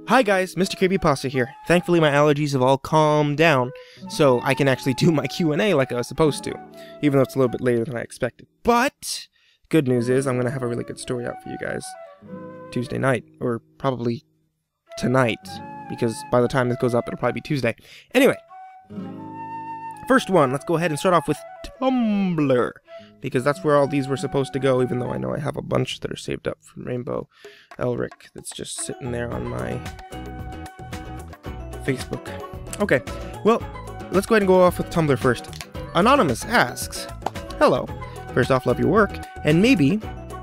Hi guys, Mr. Creepypasta here. Thankfully my allergies have all calmed down, so I can actually do my Q&A like I was supposed to, even though it's a little bit later than I expected. But, good news is I'm going to have a really good story out for you guys Tuesday night, or probably tonight, because by the time this goes up it'll probably be Tuesday. Anyway, first one, let's go ahead and start off with Tumblr, because that's where all these were supposed to go, even though I know I have a bunch that are saved up from Rainbow Elric that's just sitting there on my Facebook. Okay, well, let's go ahead and go off with Tumblr first. Anonymous asks, hello, first off, love your work, and maybe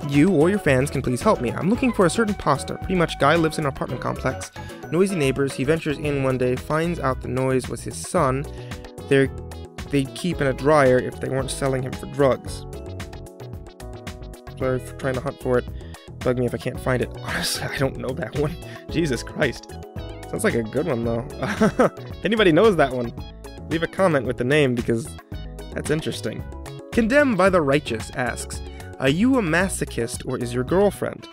you or your fans can please help me. I'm looking for a certain pasta. Pretty much guy lives in an apartment complex, noisy neighbors. He ventures in one day, finds out the noise was his son. They'd keep in a dryer if they weren't selling him for drugs. Sorry for trying to hunt for it. Bug me if I can't find it. Honestly, I don't know that one. Jesus Christ. Sounds like a good one, though. If anybody knows that one, leave a comment with the name, because that's interesting. Condemned by the Righteous asks, are you a masochist or is your girlfriend?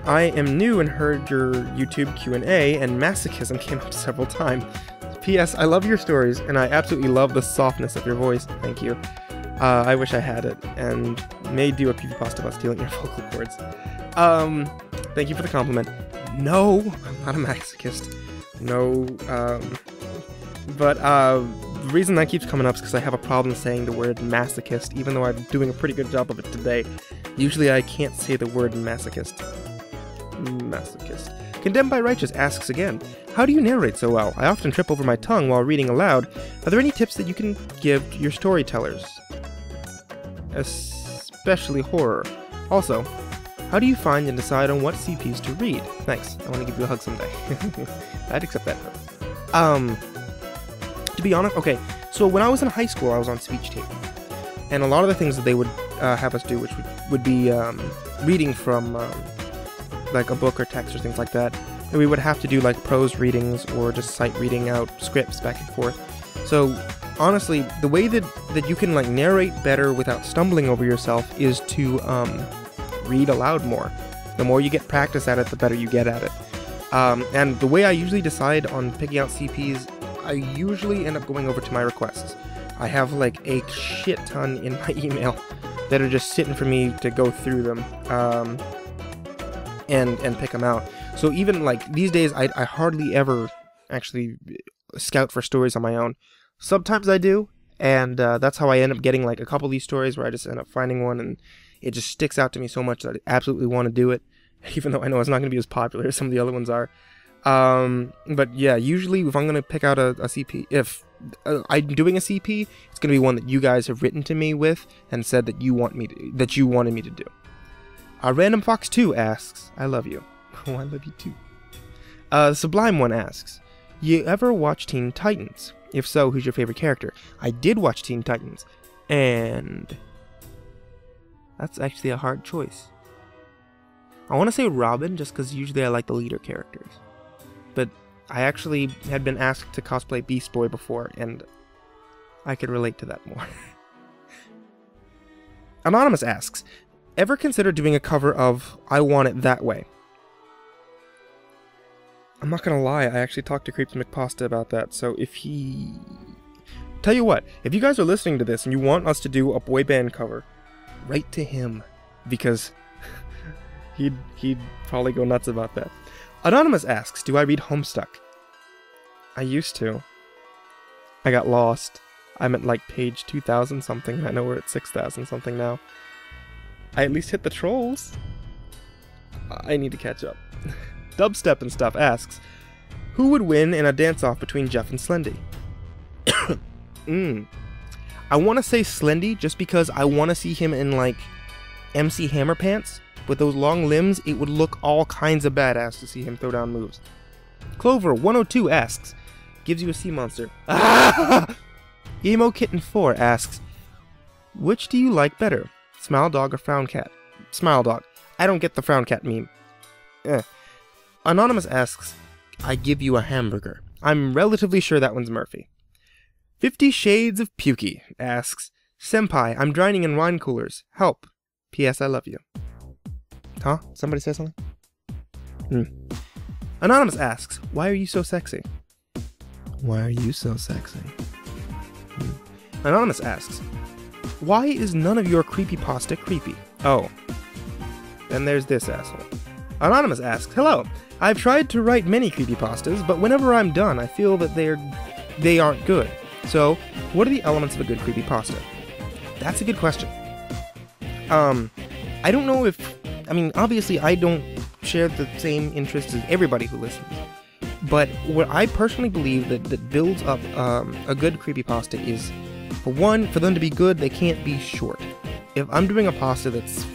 I am new and heard your YouTube Q&A, and masochism came up several times. P.S. I love your stories, and I absolutely love the softness of your voice. Thank you. I wish I had it, and may do a creepypasta about stealing your vocal cords. Thank you for the compliment. No, I'm not a masochist. No, but the reason that keeps coming up is because I have a problem saying the word masochist, even though I'm doing a pretty good job of it today. Usually I can't say the word masochist. Masochist. Condemned by Righteous asks again, how do you narrate so well? I often trip over my tongue while reading aloud. Are there any tips that you can give to your storytellers? Especially horror. Also, how do you find and decide on what CPs to read? Thanks. I want to give you a hug someday. I'd accept that. To be honest, okay, so when I was in high school, I was on speech tape. And a lot of the things that they would have us do, which would be reading from like a book or text or things like that. And we would have to do like prose readings or just sight reading out scripts back and forth. So honestly, the way that you can like narrate better without stumbling over yourself is to read aloud more. The more you get practice at it, the better you get at it. And the way I usually decide on picking out CPs, I usually end up going over to my requests. I have like a shit ton in my email that are just sitting for me to go through them and pick them out. So even like these days, I hardly ever actually scout for stories on my own. Sometimes I do, and that's how I end up getting like a couple of these stories where I just end up finding one and it just sticks out to me so much that I absolutely want to do it, even though I know it's not going to be as popular as some of the other ones are. But yeah, usually if I'm going to pick out a CP, if I'm doing a CP, it's going to be one that you guys have written to me with and said that you wanted me to do. Random Fox 2 asks, I love you. Oh, I love you too. Sublime One asks, you ever watch Teen Titans? If so, who's your favorite character? I did watch Teen Titans, and that's actually a hard choice. I want to say Robin, just because usually I like the leader characters. But I actually had been asked to cosplay Beast Boy before, and I could relate to that more. Anonymous asks, ever consider doing a cover of I Want It That Way? I'm not gonna lie, I actually talked to Creeps McPasta about that, so if he... Tell you what, if you guys are listening to this and you want us to do a boy band cover, write to him, because he'd probably go nuts about that. Anonymous asks, do I read Homestuck? I used to. I got lost. I'm at like page 2000 something, and I know we're at 6000 something now. I at least hit the trolls. I need to catch up. Dubstep and Stuff asks, who would win in a dance-off between Jeff and Slendy? I want to say Slendy just because I want to see him in like MC Hammer pants. With those long limbs, it would look all kinds of badass to see him throw down moves. Clover102 asks, gives you a sea monster. Emo Kitten 4 asks, which do you like better, Smile Dog or Frown Cat? Smile Dog. I don't get the Frown Cat meme. Anonymous asks, I give you a hamburger. I'm relatively sure that one's Murphy. 50 Shades of Pukey asks, Senpai, I'm drowning in wine coolers. Help. P.S. I love you. Huh? Somebody say something? Anonymous asks, why are you so sexy? Why are you so sexy? Anonymous asks, why is none of your creepypasta creepy? Oh. Then there's this asshole. Anonymous asks, hello. I've tried to write many creepypastas, but whenever I'm done, I feel that they aren't good. So, what are the elements of a good creepypasta? That's a good question. I don't know if... I mean, obviously, I don't share the same interests as everybody who listens. But what I personally believe that builds up a good creepypasta is, for one, for them to be good, they can't be short. If I'm doing a pasta that's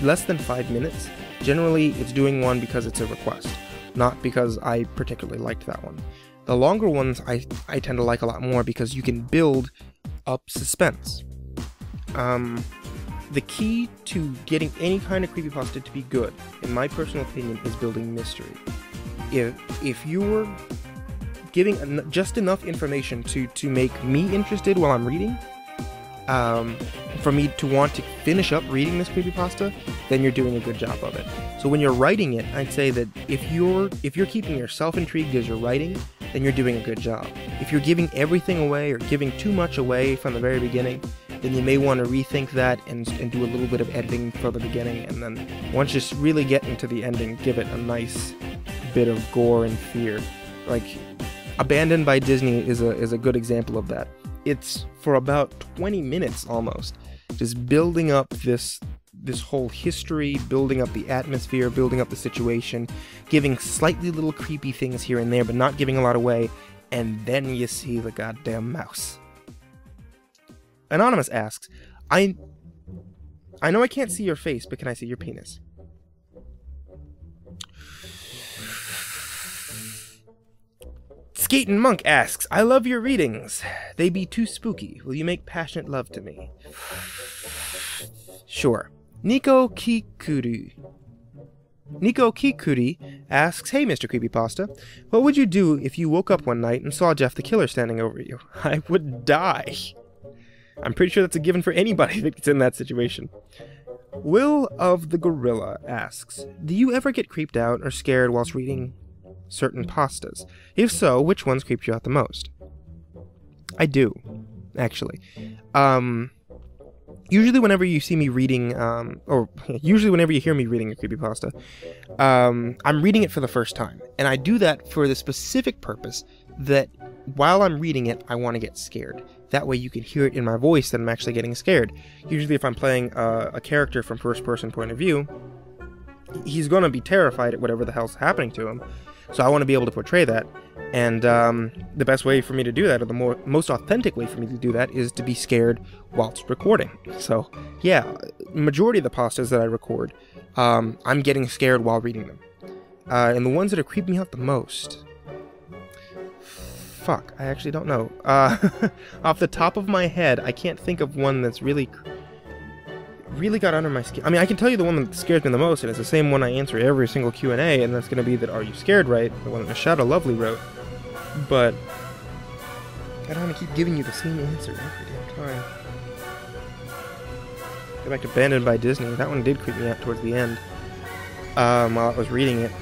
less than 5 minutes, generally it's doing one because it's a request, not because I particularly liked that one. The longer ones I tend to like a lot more because you can build up suspense. The key to getting any kind of creepypasta to be good, in my personal opinion, is building mystery. If you're giving just enough information to make me interested while I'm reading, for me to want to finish up reading this creepypasta, then you're doing a good job of it. So when you're writing it, I'd say that if you're keeping yourself intrigued as you're writing, then you're doing a good job. If you're giving everything away or giving too much away from the very beginning, then you may want to rethink that and do a little bit of editing for the beginning, and then once you really get into the ending, give it a nice bit of gore and fear. Like, Abandoned by Disney is a good example of that. It's for about 20 minutes almost, just building up this whole history, building up the atmosphere, building up the situation, giving slightly little creepy things here and there, but not giving a lot away, and then you see the goddamn mouse. Anonymous asks, I know I can't see your face, but can I see your penis? Skatin' Monk asks, I love your readings. They be too spooky. Will you make passionate love to me? Sure. Nico Kikuri asks, hey Mr. Creepypasta, what would you do if you woke up one night and saw Jeff the Killer standing over you? I would die. I'm pretty sure that's a given for anybody that's in that situation. Will of the Gorilla asks, do you ever get creeped out or scared whilst reading certain pastas? If so, which ones creeped you out the most? I do, actually. Usually whenever you see me reading, usually whenever you hear me reading a creepypasta, I'm reading it for the first time. And I do that for the specific purpose that while I'm reading it, I want to get scared. That way you can hear it in my voice that I'm actually getting scared. Usually if I'm playing a character from first-person point of view, he's going to be terrified at whatever the hell's happening to him. So I want to be able to portray that. And the best way for me to do that, or the most authentic way for me to do that, is to be scared whilst recording. So yeah, majority of the pastas that I record, I'm getting scared while reading them. And the ones that are creeping me out the most... Fuck, I actually don't know. Off the top of my head, I can't think of one that's really got under my skin. I mean, I can tell you the one that scares me the most, and it's the same one I answer every single Q&A, and that's going to be that Are You Scared Right? The one that Shadow Lovely wrote. But I don't want to keep giving you the same answer every damn time. Go back to Abandoned by Disney. That one did creep me out towards the end. While I was reading it.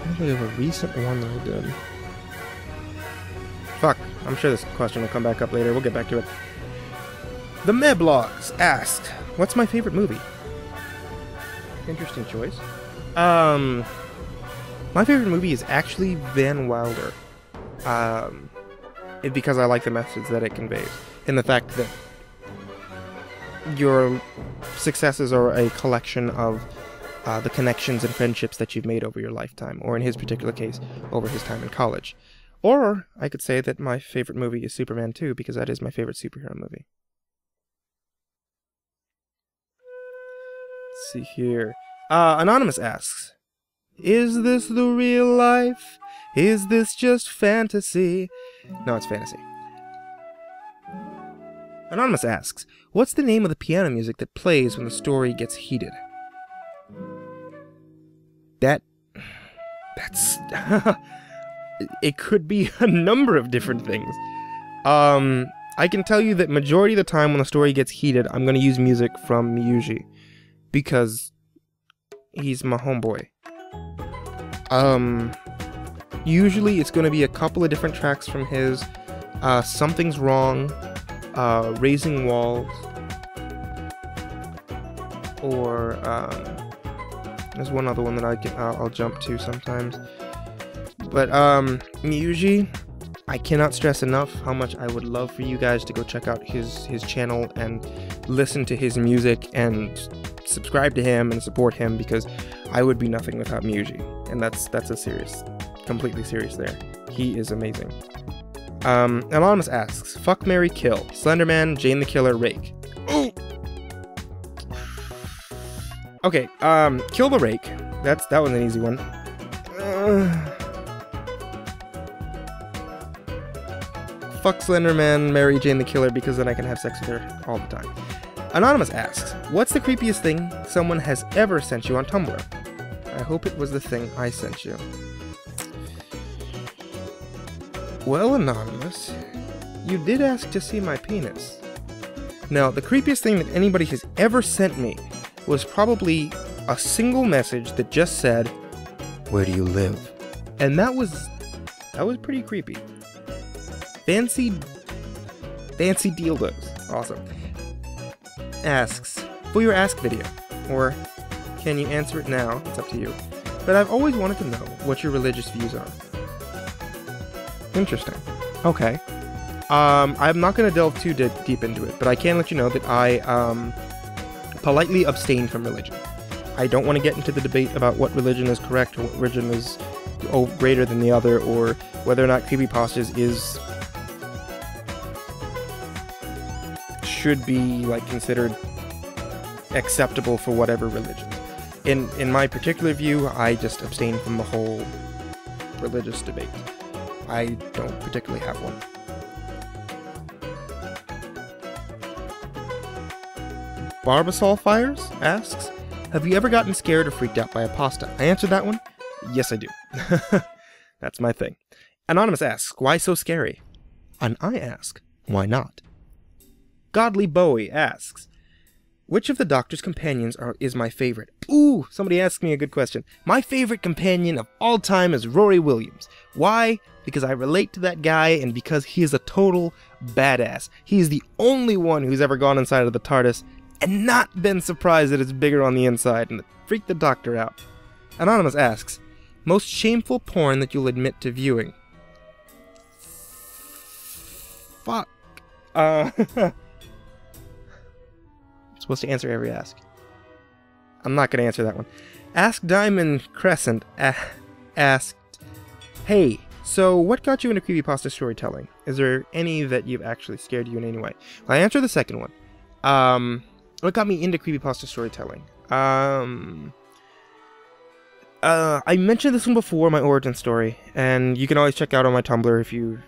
I think we have a recent one that I did. Fuck, I'm sure this question will come back up later. We'll get back to it. The Meblogs asked, what's my favorite movie? Interesting choice. My favorite movie is actually Van Wilder. Because I like the message that it conveys. And the fact that your successes are a collection of the connections and friendships that you've made over your lifetime. Or in his particular case, over his time in college. Or I could say that my favorite movie is Superman 2, because that is my favorite superhero movie. Let's see here. Anonymous asks, is this the real life? Is this just fantasy? No, it's fantasy. Anonymous asks, what's the name of the piano music that plays when the story gets heated? That's... It could be a number of different things. I can tell you that majority of the time when the story gets heated, I'm going to use music from Miyuji. Because he's my homeboy. Usually it's going to be a couple of different tracks from his. Something's Wrong, Raising Walls, or there's one other one that I'll jump to sometimes. But Miyuji, I cannot stress enough how much I would love for you guys to go check out his channel and listen to his music and subscribe to him and support him, because I would be nothing without Miyuji, and that's a serious, completely serious there. He is amazing. Anonymous asks, fuck, marry, kill, Slenderman, Jane the Killer, Rake. Ooh. Okay, kill the Rake. That was an easy one. Fuck Slenderman, marry Jane the Killer, because then I can have sex with her all the time. Anonymous asks, what's the creepiest thing someone has ever sent you on Tumblr? I hope it was the thing I sent you. Well, Anonymous, you did ask to see my penis. Now, the creepiest thing that anybody has ever sent me was probably a single message that just said, where do you live? And that was pretty creepy. Fancy dildos. Awesome. Asks, for your Ask video, or can you answer it now? It's up to you. But I've always wanted to know what your religious views are. Interesting. Okay. I'm not going to delve too deep into it, but I can let you know that I politely abstain from religion. I don't want to get into the debate about what religion is correct or what religion is greater than the other, or whether or not creepypastas should be considered acceptable for whatever religion. In my particular view, I just abstain from the whole religious debate. I don't particularly have one. Barbasol Fires asks, have you ever gotten scared or freaked out by a pasta? I answered that one. Yes, I do. That's my thing. Anonymous asks, why so scary? And I ask, why not? Godly Bowie asks, which of the Doctor's companions is my favorite? Ooh, somebody asked me a good question. My favorite companion of all time is Rory Williams. Why? Because I relate to that guy, and because he is a total badass. He is the only one who's ever gone inside of the TARDIS and not been surprised that it's bigger on the inside, and it freaked the Doctor out. Anonymous asks, most shameful porn that you'll admit to viewing? Fuck. Supposed to answer every ask. I'm not going to answer that one. Ask Diamond Crescent asked, hey, so what got you into creepypasta storytelling? Is there any that you've actually scared you in any way? Well, I answer the second one. What got me into creepypasta storytelling? I mentioned this one before, my origin story, and you can always check out on my Tumblr if you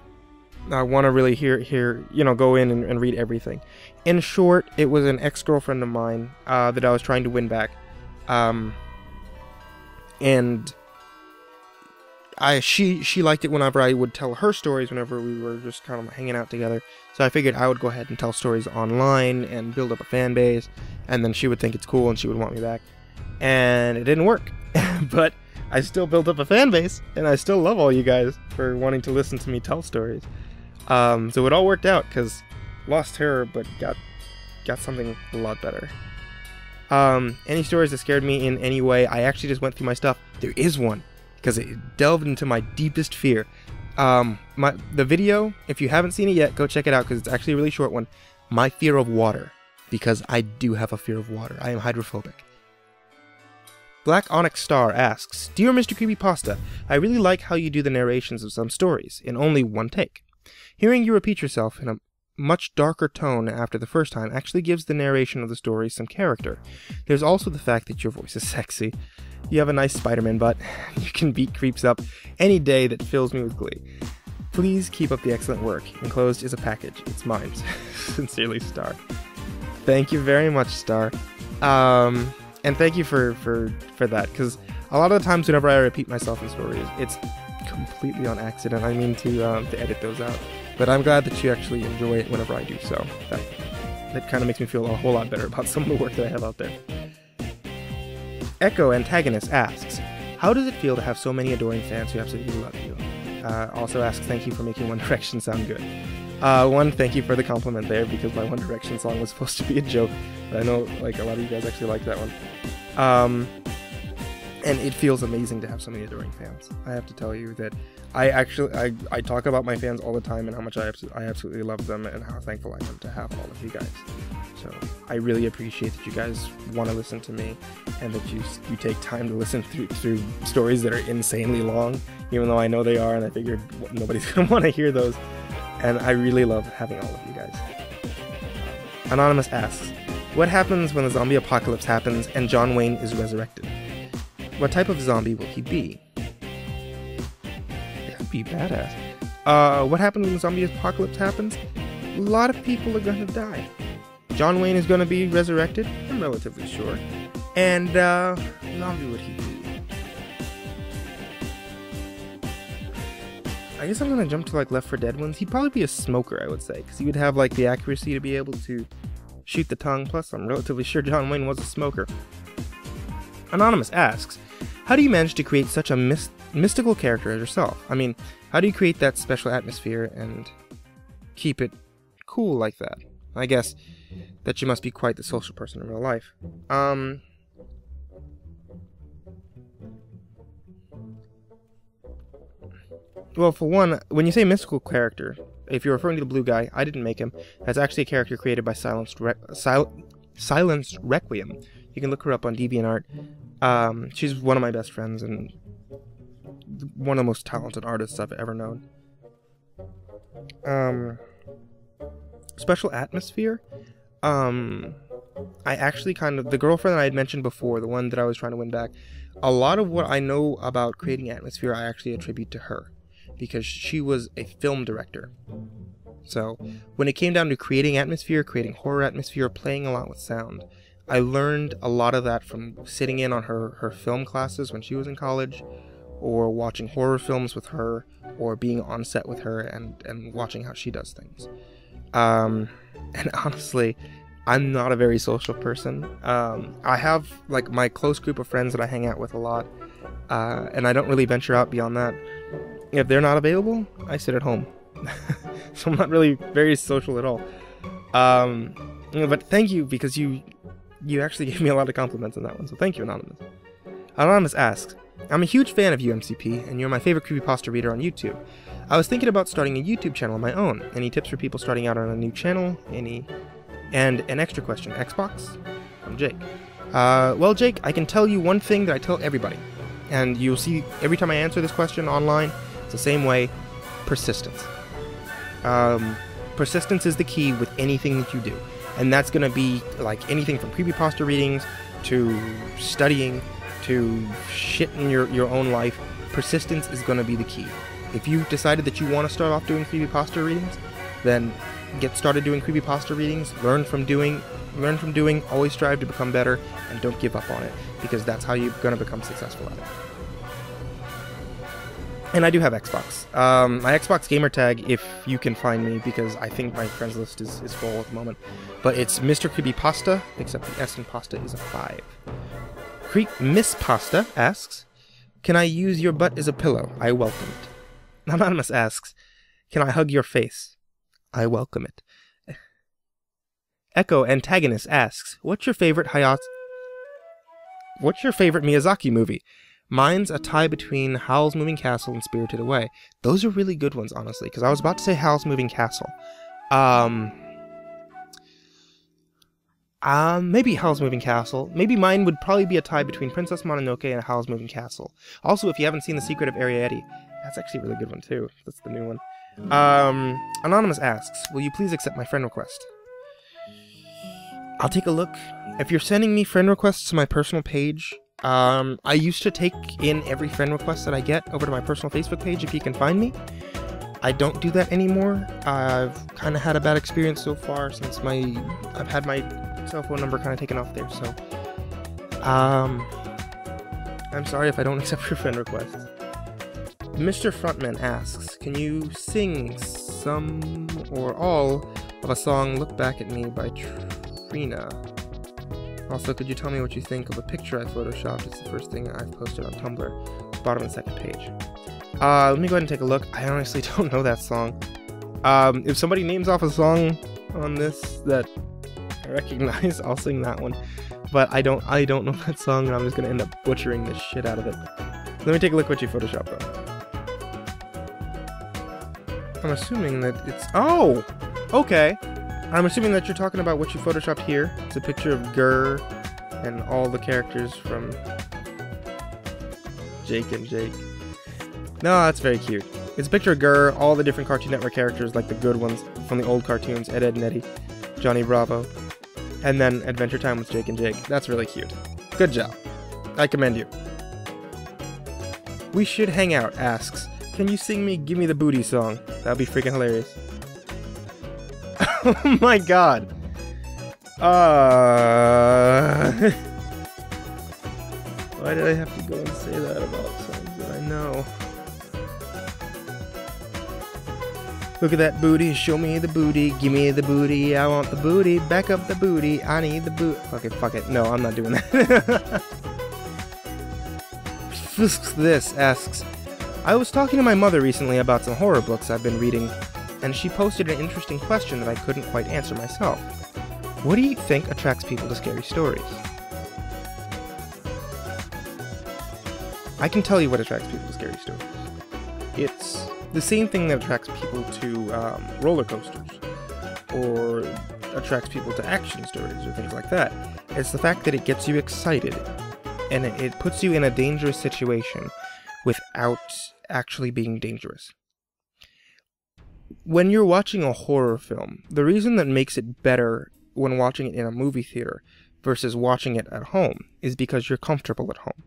want to really go in and read everything. In short, it was an ex-girlfriend of mine that I was trying to win back, and she liked it whenever I would tell her stories, whenever we were just kind of hanging out together. So I figured I would go ahead and tell stories online and build up a fan base, and then she would think it's cool and she would want me back. And it didn't work, but I still built up a fan base, and I still love all you guys for wanting to listen to me tell stories. So it all worked out, because lost her, but got something a lot better. Any stories that scared me in any way, I actually just went through my stuff. There is one, because it delved into my deepest fear. The video, if you haven't seen it yet, go check it out, because it's actually a really short one. My fear of water, because I do have a fear of water. I am hydrophobic. Black Onyx Star asks, dear Mr. Creepypasta, I really like how you do the narrations of some stories, in only one take. Hearing you repeat yourself in a much darker tone after the first time actually gives the narration of the story some character. There's also the fact that your voice is sexy. You have a nice Spider-Man butt. You can beat creeps up any day. That fills me with glee. Please keep up the excellent work. Enclosed is a package. It's mine. Sincerely, Star. Thank you very much, Star. And thank you for that, because a lot of the times whenever I repeat myself in stories, it's completely on accident. I mean to edit those out. But I'm glad that you actually enjoy it whenever I do so. That kind of makes me feel a whole lot better about some of the work that I have out there. Echo Antagonist asks, How does it feel to have so many adoring fans who absolutely love you? Also asks, thank you for making One Direction sound good. One, thank you for the compliment there, because my One Direction song was supposed to be a joke, but I know like a lot of you guys actually like that one. And it feels amazing to have so many adoring fans. I have to tell you that I talk about my fans all the time and how much I absolutely love them and how thankful I am to have all of you guys. So I really appreciate that you guys want to listen to me and that you take time to listen through stories that are insanely long, even though I know they are, and I figured nobody's going to want to hear those. And I really love having all of you guys. Anonymous asks, what happens when the zombie apocalypse happens and John Wayne is resurrected? What type of zombie will he be? That'd be badass. What happens when the zombie apocalypse happens? A lot of people are gonna die. John Wayne is gonna be resurrected, I'm relatively sure. And, zombie would he be? I guess I'm gonna jump to like Left 4 Dead ones. He'd probably be a smoker, I would say, because he would have like the accuracy to be able to shoot the tongue. Plus, I'm relatively sure John Wayne was a smoker. Anonymous asks, how do you manage to create such a mystical character as yourself? I mean, how do you create that special atmosphere and keep it cool like that? I guess that you must be quite the social person in real life. Well, for one, when you say mystical character, if you're referring to the blue guy, I didn't make him. That's actually a character created by Silenced Requiem. You can look her up on DeviantArt. She's one of my best friends and one of the most talented artists I've ever known. Special atmosphere? I actually the girlfriend that I had mentioned before, the one that I was trying to win back, a lot of what I know about creating atmosphere I actually attribute to her, because she was a film director. So, when it came down to creating atmosphere, creating horror atmosphere, playing a lot with sound, I learned a lot of that from sitting in on her film classes when she was in college, or watching horror films with her, or being on set with her and watching how she does things. And honestly, I'm not a very social person. I have like my close group of friends that I hang out with a lot, and I don't really venture out beyond that. If they're not available, I sit at home. So I'm not really very social at all. But thank you, because you actually gave me a lot of compliments on that one, so thank you, Anonymous. Anonymous asks, I'm a huge fan of you, MCP, and you're my favorite creepypasta reader on YouTube. I was thinking about starting a YouTube channel of my own. Any tips for people starting out on a new channel? And an extra question, Xbox? From Jake. Well, Jake, I can tell you one thing that I tell everybody, and you'll see every time I answer this question online, it's the same way: persistence. Persistence is the key with anything that you do. And that's going to be like anything from creepypasta readings to studying to shit in your own life. Persistence is going to be the key. If you decided that you want to start off doing creepypasta readings, then get started doing creepypasta readings, learn from doing, always strive to become better, and don't give up on it, because that's how you're going to become successful at it. And I do have Xbox. My Xbox gamer tag, if you can find me, because I think my friends list is full at the moment, but it's Mr. Creepypasta, except the S in pasta is a 5. Miss Pasta asks, can I use your butt as a pillow? I welcome it. Anonymous asks, can I hug your face? I welcome it. Echo Antagonist asks, what's your favorite Miyazaki movie? Mine's a tie between Howl's Moving Castle and Spirited Away. Those are really good ones, honestly, because I was about to say Howl's Moving Castle. Maybe Howl's Moving Castle. Maybe mine would probably be a tie between Princess Mononoke and Howl's Moving Castle. Also, if you haven't seen The Secret of Arrietty, that's actually a really good one, too. That's the new one. Anonymous asks, will you please accept my friend request? I'll take a look. If you're sending me friend requests to my personal page, I used to take in every friend request that I get over to my personal Facebook page if you can find me. I don't do that anymore. I've kind of had a bad experience so far since I've had my cell phone number kind of taken off there, so I'm sorry if I don't accept your friend requests. Mr. Frontman asks, can you sing some or all of a song Look Back at Me by Trina? Also, could you tell me what you think of a picture I photoshopped? It's the first thing I've posted on Tumblr. Bottom of the second page. Let me go ahead and take a look. I honestly don't know that song. If somebody names off a song on this that I recognize, I'll sing that one. But I don't know that song, and I'm just gonna end up butchering the shit out of it. Let me take a look what you photoshopped though. I'm assuming that it's... Oh! Okay. I'm assuming that you're talking about what you photoshopped here. It's a picture of Gurr and all the characters from Jake and Jake. No, that's very cute. It's a picture of Gurr, all the different Cartoon Network characters, like the good ones from the old cartoons, Ed, Edd and Eddy, Johnny Bravo, and then Adventure Time with Jake and Jake. That's really cute. Good job. I commend you. We Should Hang Out asks, can you sing me Gimme the Booty song? That'd be freaking hilarious. Oh my god. Why did I have to go and say that about songs that I know? Look at that booty, show me the booty, give me the booty, I want the booty, back up the booty, I need the boot. Okay, fuck it. No, I'm not doing that. This asks, I was talking to my mother recently about some horror books I've been reading, and she posted an interesting question that I couldn't quite answer myself. What do you think attracts people to scary stories? I can tell you what attracts people to scary stories. It's the same thing that attracts people to roller coasters, or attracts people to action stories, or things like that. It's the fact that it gets you excited, and it puts you in a dangerous situation without actually being dangerous. When you're watching a horror film, the reason that makes it better when watching it in a movie theater versus watching it at home is because you're comfortable at home.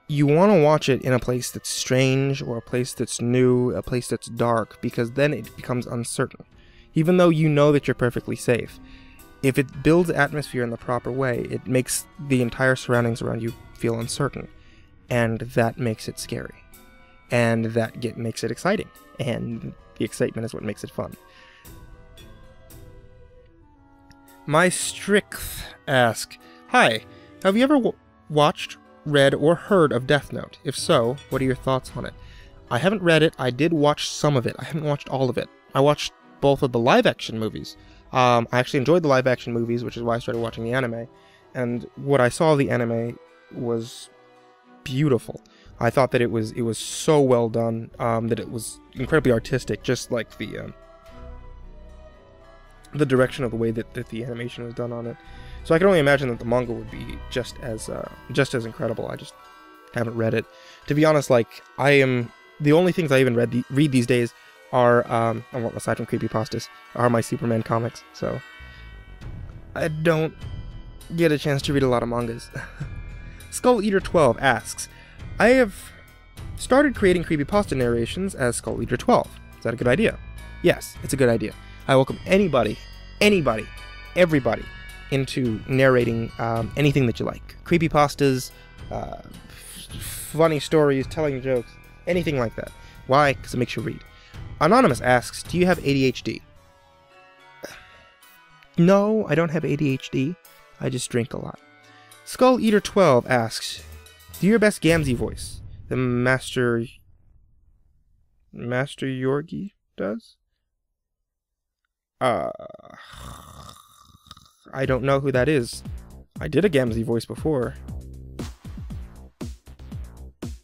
You want to watch it in a place that's strange, or a place that's new, a place that's dark, because then it becomes uncertain. Even though you know that you're perfectly safe, if it builds atmosphere in the proper way, it makes the entire surroundings around you feel uncertain. And that makes it scary. And that makes it exciting. And the excitement is what makes it fun. My Strixth asks, hi, have you ever watched, read, or heard of Death Note? If so, what are your thoughts on it? I haven't read it. I did watch some of it. I haven't watched all of it. I watched both of the live-action movies. I actually enjoyed the live-action movies, which is why I started watching the anime. And what I saw of the anime was beautiful. I thought that it was so well done, that it was incredibly artistic, just like the direction of the way that the animation was done on it. So I can only imagine that the manga would be just as incredible. I just haven't read it. To be honest, like, the only things I even read these days are, well, aside from creepypastas, are my Superman comics. So I don't get a chance to read a lot of mangas. Skull Eater 12 asks, I have started creating creepypasta narrations as Skull Eater 12. Is that a good idea? Yes, it's a good idea. I welcome anybody, everybody into narrating anything that you like. Creepypastas, funny stories, telling jokes, anything like that. Why? Because it makes you read. Anonymous asks, do you have ADHD? No, I don't have ADHD. I just drink a lot. Skull Eater 12 asks, do your best Gamzee voice. The Master Yorgi does? I don't know who that is. I did a Gamzee voice before.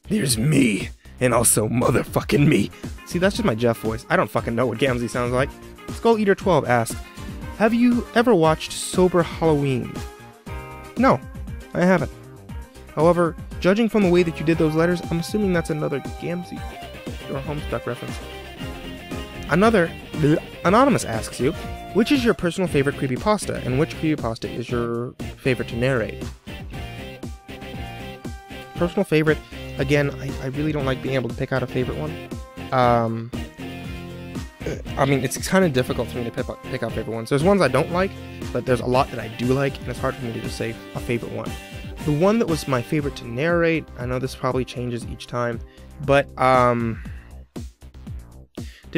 There's me, and also motherfucking me. See, that's just my Jeff voice. I don't fucking know what Gamzee sounds like. Skull Eater 12 asks, have you ever watched Sober Halloween? No, I haven't. However, judging from the way that you did those letters, I'm assuming that's another Gamzee or Homestuck reference. Anonymous asks you, which is your personal favorite creepypasta, and which creepypasta is your favorite to narrate? Personal favorite, again, I really don't like being able to pick out a favorite one. I mean, it's kind of difficult for me to pick out favorite ones. There's ones I don't like, but there's a lot that I do like, and it's hard for me to just say a favorite one. The one that was my favorite to narrate, I know this probably changes each time, but to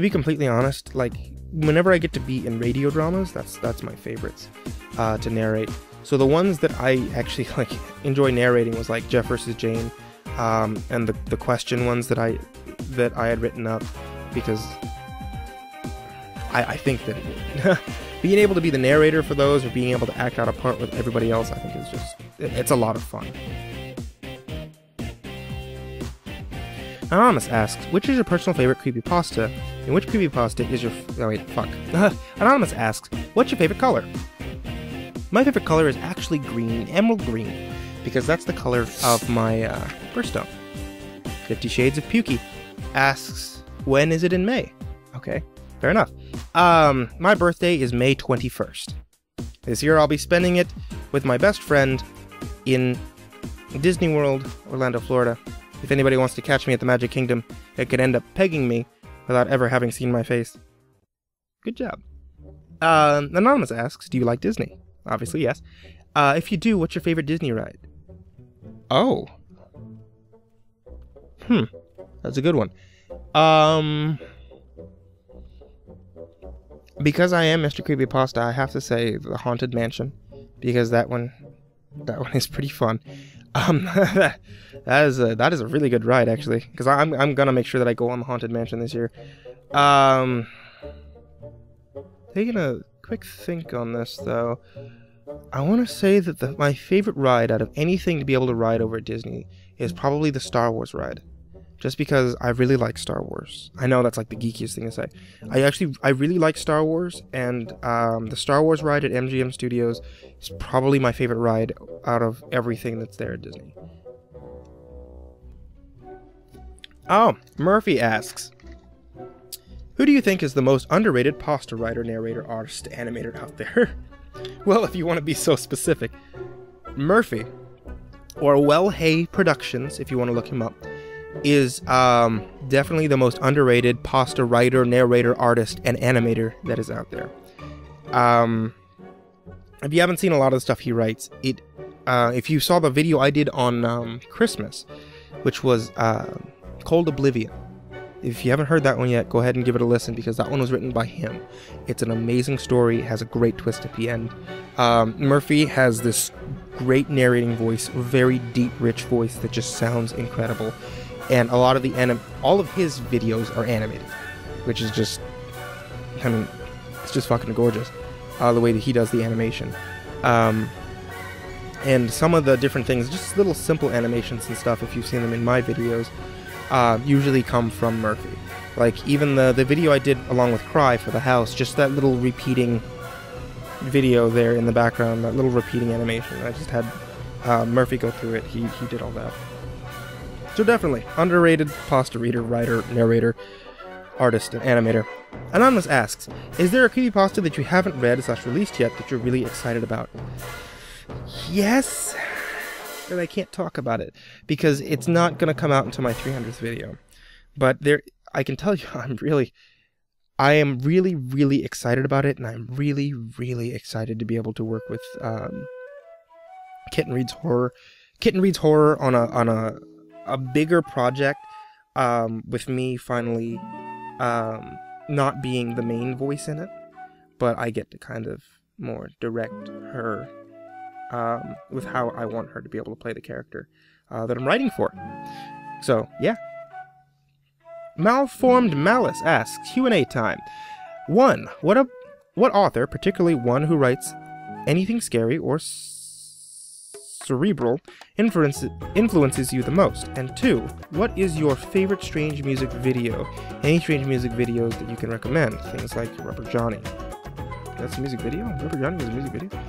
be completely honest, like, whenever I get to be in radio dramas, that's my favorites to narrate. So the ones that I actually like enjoy narrating was like Jeff vs. Jane, and the question ones that I had written up, because I think that being able to be the narrator for those, or being able to act out a part with everybody else, I think is just, it's a lot of fun. Anonymous asks, which is your personal favorite creepypasta, and which creepypasta is your... Oh wait, fuck. Anonymous asks, what's your favorite color? My favorite color is actually green, emerald green, because that's the color of my birthstone. 50 Shades of Pukey asks, when is it in May? Okay, fair enough. My birthday is May 21st. This year I'll be spending it with my best friend in Disney World, Orlando, Florida. If anybody wants to catch me at the Magic Kingdom, it could end up pegging me without ever having seen my face. Good job. Anonymous asks, do you like Disney? Obviously, yes. If you do, what's your favorite Disney ride? Oh. That's a good one. Because I am Mr. Creepypasta, I have to say the Haunted Mansion, because that one is pretty fun. That is a really good ride, actually, because I'm gonna make sure that I go on the Haunted Mansion this year. Taking a quick think on this, though, I want to say that my favorite ride out of anything to be able to ride over at Disney is probably the Star Wars ride. Just because I really like Star Wars. I know that's like the geekiest thing to say. I really like Star Wars, and the Star Wars ride at MGM Studios is probably my favorite ride out of everything that's there at Disney. Oh, Murphy asks, who do you think is the most underrated pasta writer, narrator, artist, animator out there? Well, if you want to be so specific, Murphy, or Well Hay Productions, if you want to look him up, is definitely the most underrated pasta writer, narrator, artist, and animator that is out there. If you haven't seen a lot of the stuff he writes, if you saw the video I did on Christmas, which was Cold Oblivion, if you haven't heard that one yet, go ahead and give it a listen, because that one was written by him. It's an amazing story, it has a great twist at the end. Murphy has this great narrating voice, very deep, rich voice that just sounds incredible. And a lot of all of his videos are animated, which is just, I mean, it's just fucking gorgeous, the way that he does the animation. And some of the different things, just little simple animations and stuff, if you've seen them in my videos, usually come from Murphy. Like, even the video I did along with Cry for the house, just that little repeating video there in the background, that little repeating animation, I just had Murphy go through it. He did all that. So definitely, underrated pasta reader, writer, narrator, artist, and animator. Anonymous asks, is there a creepypasta that you haven't read / released yet that you're really excited about? Yes, but I can't talk about it, because it's not going to come out until my 300th video. But I can tell you, I am really, really excited about it, and I'm really, really excited to be able to work with Kitten Reads Horror. Kitten Reads Horror on a bigger project, with me finally not being the main voice in it, but I get to kind of more direct her with how I want her to be able to play the character that I'm writing for. So, yeah. Malformed Malice asks, Q&A time. 1. What author, particularly one who writes anything scary or cerebral, influences you the most? And 2, what is your favorite strange music video? Any strange music videos that you can recommend? Things like Rubber Johnny. That's a music video? Rubber Johnny is a music video?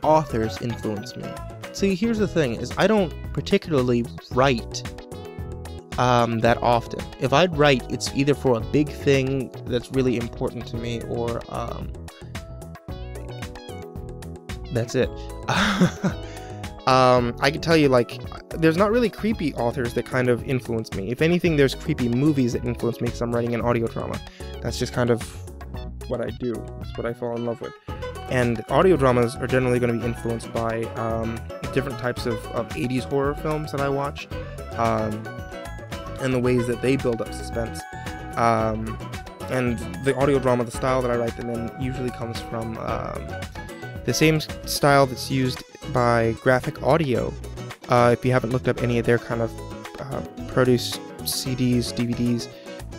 Authors influence me. See, here's the thing, is I don't particularly write that often. If I'd write, it's either for a big thing that's really important to me, or that's it. I can tell you, like, there's not really creepy authors that kind of influence me. If anything, there's creepy movies that influence me because I'm writing an audio drama. That's just kind of what I do. That's what I fall in love with. And audio dramas are generally going to be influenced by different types of 80s horror films that I watch. And and the ways that they build up suspense. And the audio drama, the style that I write them in, usually comes from the same style that's used by graphic audio. If you haven't looked up any of their kind of produce CDs, DVDs,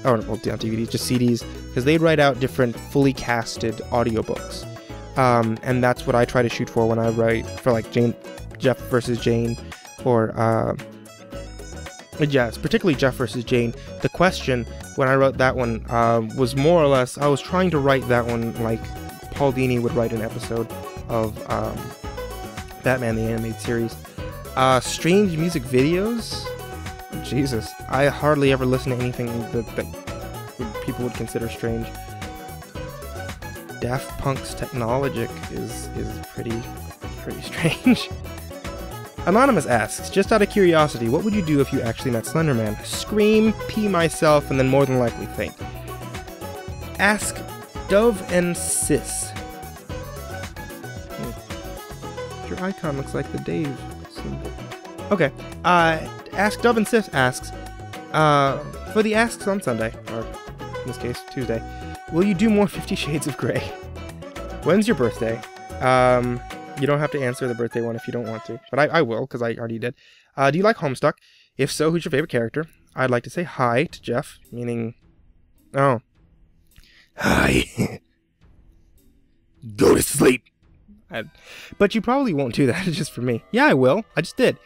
or well, not DVDs, just CDs, because they write out different fully casted audiobooks. And that's what I try to shoot for when I write for like Jeff versus Jane, or yes, particularly Jeff versus Jane. The question when I wrote that one was more or less, I was trying to write that one like Paul Dini would write an episode of Batman the Animated Series. Strange music videos? Jesus, I hardly ever listen to anything that people would consider strange. Daft Punk's Technologic is pretty strange. Anonymous asks, just out of curiosity, what would you do if you actually met Slenderman? Scream, pee myself, and then more than likely faint. Ask Dove and Sis. Your icon looks like the Dave symbol. Okay, Ask Dove and Sis asks, for the asks on Sunday, or in this case, Tuesday, will you do more 50 Shades of Grey? When's your birthday? You don't have to answer the birthday one if you don't want to, but I will, because I already did. Do you like Homestuck? If so, who's your favorite character? I'd like to say hi to Jeff, meaning... Oh. Hi. Go to sleep. But you probably won't do that just for me. Yeah, I will. I just did.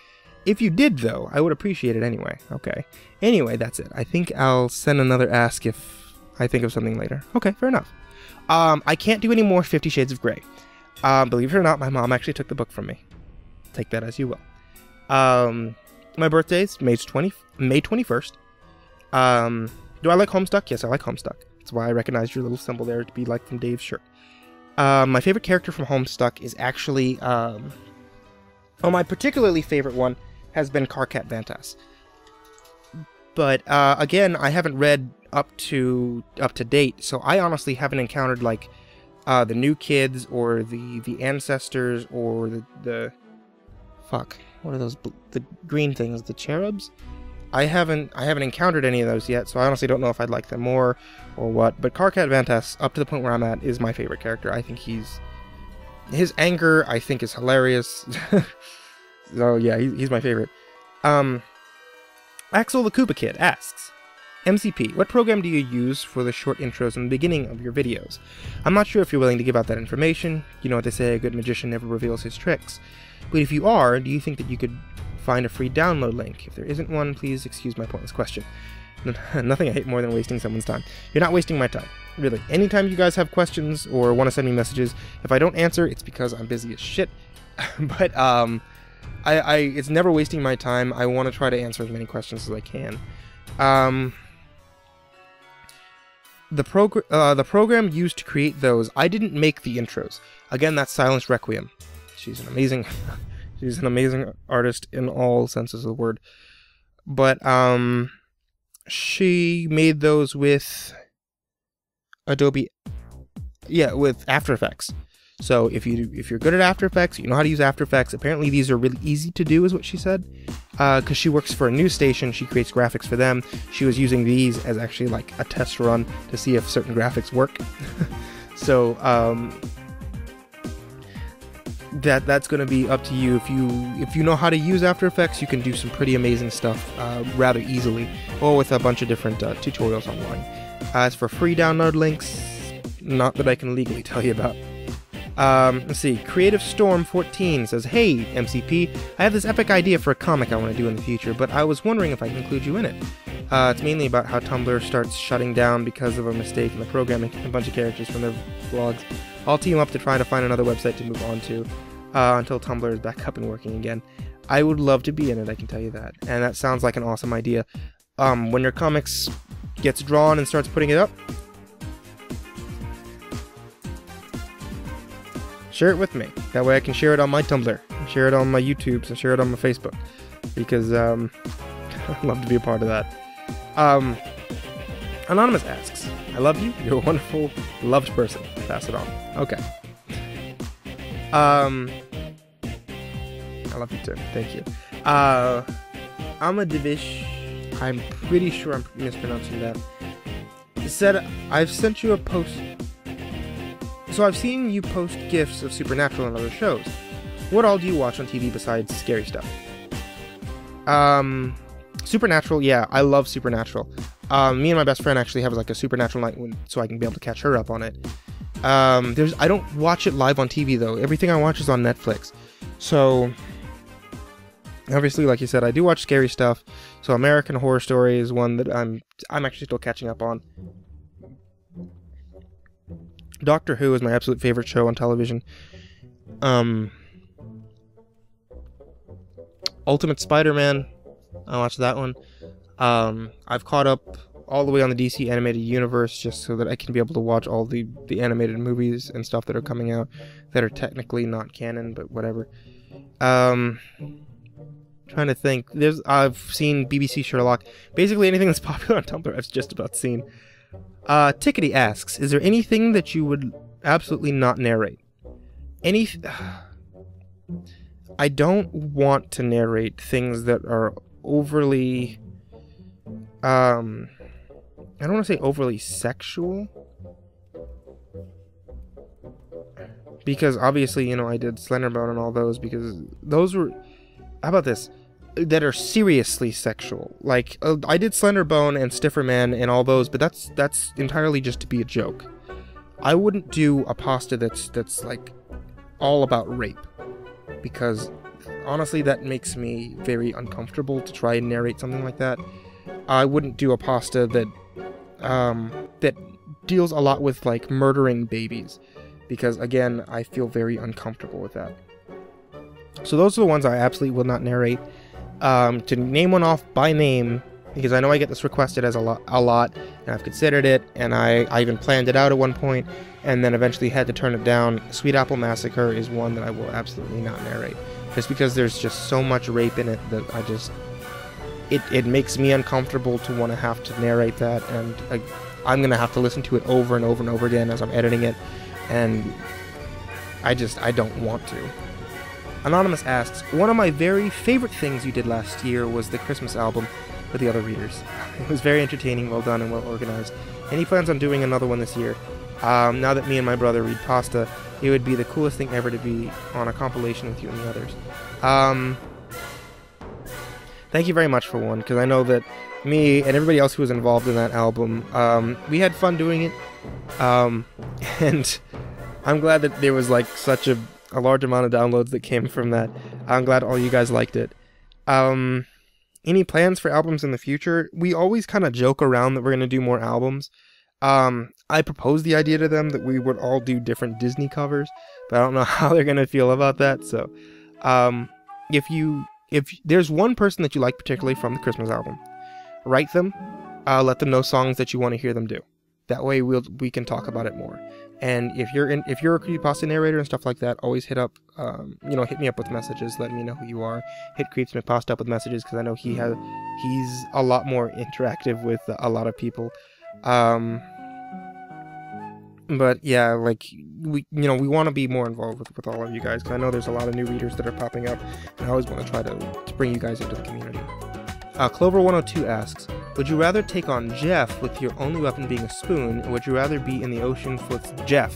If you did, though, I would appreciate it anyway. Okay. Anyway, that's it. I think I'll send another ask if I think of something later. Okay, fair enough. I can't do any more 50 Shades of Grey. Believe it or not, my mom actually took the book from me. Take that as you will. My birthday's May 21st. Do I like Homestuck? Yes, I like Homestuck. That's why I recognized your little symbol there to be like from Dave's shirt. My favorite character from Homestuck is actually... my particularly favorite one has been Carcat Vantas. But, again, I haven't read up to date, so I honestly haven't encountered, like, the new kids, or the ancestors, or the fuck, what are those, the green things, the cherubs? I haven't encountered any of those yet, so I honestly don't know if I'd like them more, or what, but Carcat Vantas, up to the point where I'm at, is my favorite character. I think his anger, I think, is hilarious. So, yeah, he's my favorite. Axel the Koopa Kid asks, MCP, what program do you use for the short intros in the beginning of your videos? I'm not sure if you're willing to give out that information. You know what they say, a good magician never reveals his tricks. But if you are, do you think that you could find a free download link? If there isn't one, please excuse my pointless question. Nothing I hate more than wasting someone's time. You're not wasting my time. Really. Anytime you guys have questions or want to send me messages, if I don't answer, it's because I'm busy as shit. But, it's never wasting my time. I want to try to answer as many questions as I can. The program used to create those, I didn't make the intros. Again, that's Silence Requiem. She's an amazing artist in all senses of the word. But, she made those with Adobe, with After Effects. So if you're good at After Effects, you know how to use After Effects. Apparently these are really easy to do, is what she said. Because she works for a news station, she creates graphics for them. She was using these as actually like a test run to see if certain graphics work. So that's going to be up to you. If you know how to use After Effects, you can do some pretty amazing stuff rather easily, or with a bunch of different tutorials online. As for free download links, not that I can legally tell you about. Let's see, Creative Storm 14 says, hey, MCP, I have this epic idea for a comic I want to do in the future, but I was wondering if I can include you in it. It's mainly about how Tumblr starts shutting down because of a mistake in the programming a bunch of characters from their blogs. I'll team up to try to find another website to move on to until Tumblr is back up and working again. I would love to be in it, I can tell you that. And that sounds like an awesome idea. When your comics gets drawn and starts putting it up, share it with me. That way I can share it on my Tumblr, share it on my YouTube, and share it on my Facebook. Because, I'd love to be a part of that. Anonymous asks, I love you. You're a wonderful, loved person. Pass it on. Okay. I love you too. Thank you. I'm a divish. I'm pretty sure I'm mispronouncing that. It said, I've sent you a post. So I've seen you post GIFs of Supernatural and other shows. What all do you watch on TV besides scary stuff? Supernatural, yeah, I love Supernatural. Me and my best friend actually have like a Supernatural night so I can be able to catch her up on it. I don't watch it live on TV though. Everything I watch is on Netflix. So obviously, like you said, I do watch scary stuff. So American Horror Story is one that I'm actually still catching up on. Doctor Who is my absolute favorite show on television. Ultimate Spider-Man, I watched that one. I've caught up all the way on the DC animated universe just so that I can be able to watch all the animated movies and stuff that are coming out that are technically not canon, but whatever. Trying to think. I've seen BBC Sherlock. Basically anything that's popular on Tumblr I've just about seen. Tickety asks, is there anything that you would absolutely not narrate? I don't want to narrate things that are overly, I don't want to say overly sexual, because obviously, you know, I did Slenderbone and all those, because those were, how about this, that are seriously sexual. Like, I did Slenderbone and Stiffer Man and all those, but that's entirely just to be a joke. I wouldn't do a pasta that's like all about rape, because honestly that makes me very uncomfortable to try and narrate something like that. I wouldn't do a pasta that deals a lot with like murdering babies, because again, I feel very uncomfortable with that. So those are the ones I absolutely will not narrate. To name one off by name, because I know I get this requested as a lot, and I've considered it, and I even planned it out at one point, and then eventually had to turn it down. Sweet Apple Massacre is one that I will absolutely not narrate, just because there's just so much rape in it that I just, it makes me uncomfortable to want to have to narrate that, and I'm gonna have to listen to it over and over and over again as I'm editing it, and I don't want to. Anonymous asks, one of my very favorite things you did last year was the Christmas album with the other readers. It was very entertaining, well done, and well organized. And he plans on doing another one this year. Now that me and my brother read Pasta, it would be the coolest thing ever to be on a compilation with you and the others. Thank you very much for one, because I know that me and everybody else who was involved in that album, we had fun doing it. And I'm glad that there was like such a large amount of downloads that came from that. I'm glad all you guys liked it. Any plans for albums in the future? We always kind of joke around that we're going to do more albums. I proposed the idea to them that we would all do different Disney covers, but I don't know how they're going to feel about that. So, if there's one person that you like particularly from the Christmas album, write them, let them know songs that you want to hear them do. That way we can talk about it more. And if you're a creepypasta narrator and stuff like that, always hit me up with messages, let me know who you are. Hit Creepsmithpasta up with messages, because I know he's a lot more interactive with a lot of people. But yeah, like we want to be more involved with all of you guys, because I know there's a lot of new readers that are popping up, and I always want to try to bring you guys into the community. Clover102 asks, would you rather take on Jeff with your only weapon being a spoon, or would you rather be in the ocean with Jeff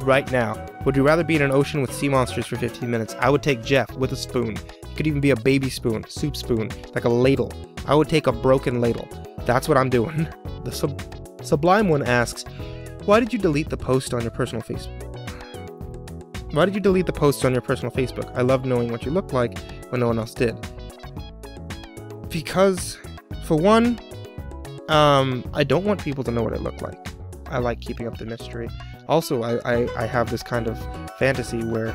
right now? Would you rather be in an ocean with sea monsters for 15 minutes? I would take Jeff with a spoon. It could even be a baby spoon, soup spoon, like a ladle. I would take a broken ladle. That's what I'm doing. The Sublime one asks, why did you delete the post on your personal Facebook? Why did you delete the posts on your personal Facebook? I love knowing what you look like when no one else did. Because, for one, I don't want people to know what I look like. I like keeping up the mystery. Also, I have this kind of fantasy where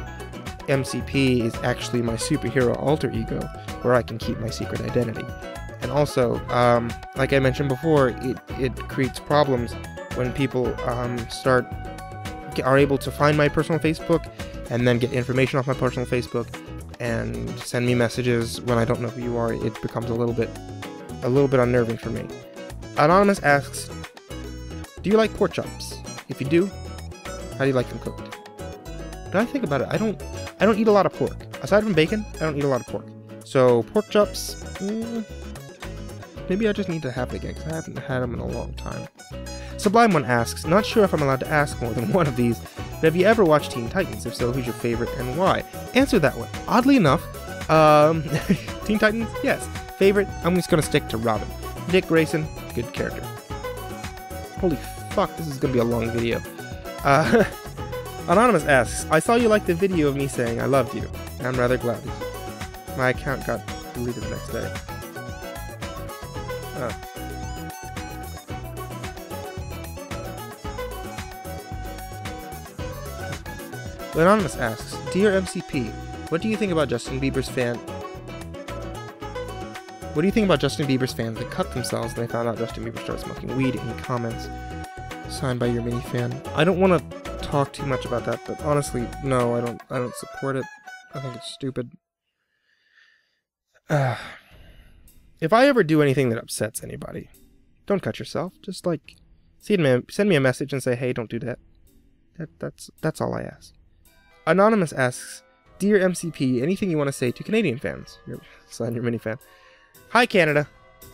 MCP is actually my superhero alter ego, where I can keep my secret identity. And also, like I mentioned before, it creates problems when people are able to find my personal Facebook and then get information off my personal Facebook and send me messages when I don't know who you are. It becomes a little bit unnerving for me. Anonymous asks, do you like pork chops? If you do, how do you like them cooked? When I think about it, I don't eat a lot of pork. Aside from bacon, I don't eat a lot of pork. So pork chops, Maybe I just need to have it again, because I haven't had them in a long time. Sublime One asks, not sure if I'm allowed to ask more than one of these, but have you ever watched Teen Titans? If so, who's your favorite and why? Answer that one. Oddly enough, Teen Titans, yes. Favorite, I'm just gonna stick to Robin. Dick Grayson, good character. Holy fuck, this is gonna be a long video. Anonymous asks, I saw you liked the video of me saying I loved you. I'm rather glad. My account got deleted the next day. Oh. Anonymous asks, Dear MCP, what do you think about Justin Bieber's fans that cut themselves when they found out Justin Bieber started smoking weed? Any comments? Signed by your mini fan. I don't want to talk too much about that, but honestly, no, I don't support it. I think it's stupid. If I ever do anything that upsets anybody, don't cut yourself. Just like send me a message and say, hey, don't do that. That's all I ask. Anonymous asks, Dear MCP, anything you want to say to Canadian fans? Your mini fan. Hi, Canada.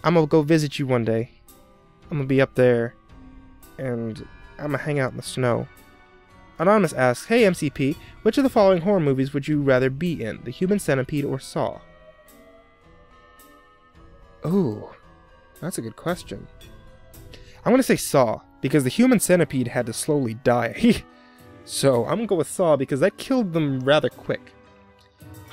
I'm gonna go visit you one day. I'm gonna be up there, and I'm gonna hang out in the snow. Anonymous asks, Hey, MCP, which of the following horror movies would you rather be in? The Human Centipede or Saw? Ooh, that's a good question. I'm gonna say Saw, because the Human Centipede had to slowly die. So I'm gonna go with Saw because that killed them rather quick.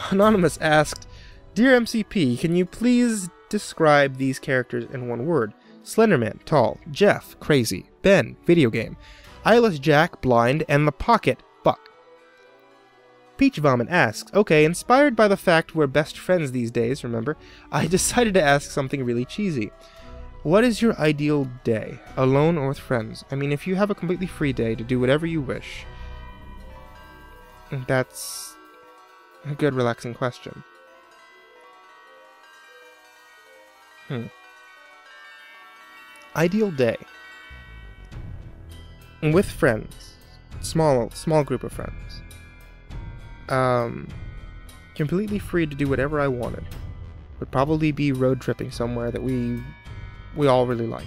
Anonymous asked, Dear MCP, can you please describe these characters in one word? Slenderman, tall. Jeff, crazy. Ben, video game. Eyeless Jack, blind. And the Pocket, fuck. Peach Vomit asks, okay, inspired by the fact we're best friends these days, remember, I decided to ask something really cheesy. What is your ideal day? Alone or with friends? I mean, if you have a completely free day to do whatever you wish. That's a good, relaxing question. Ideal day. With friends. Small group of friends. Completely free to do whatever I wanted. Would probably be road tripping somewhere that we all really like.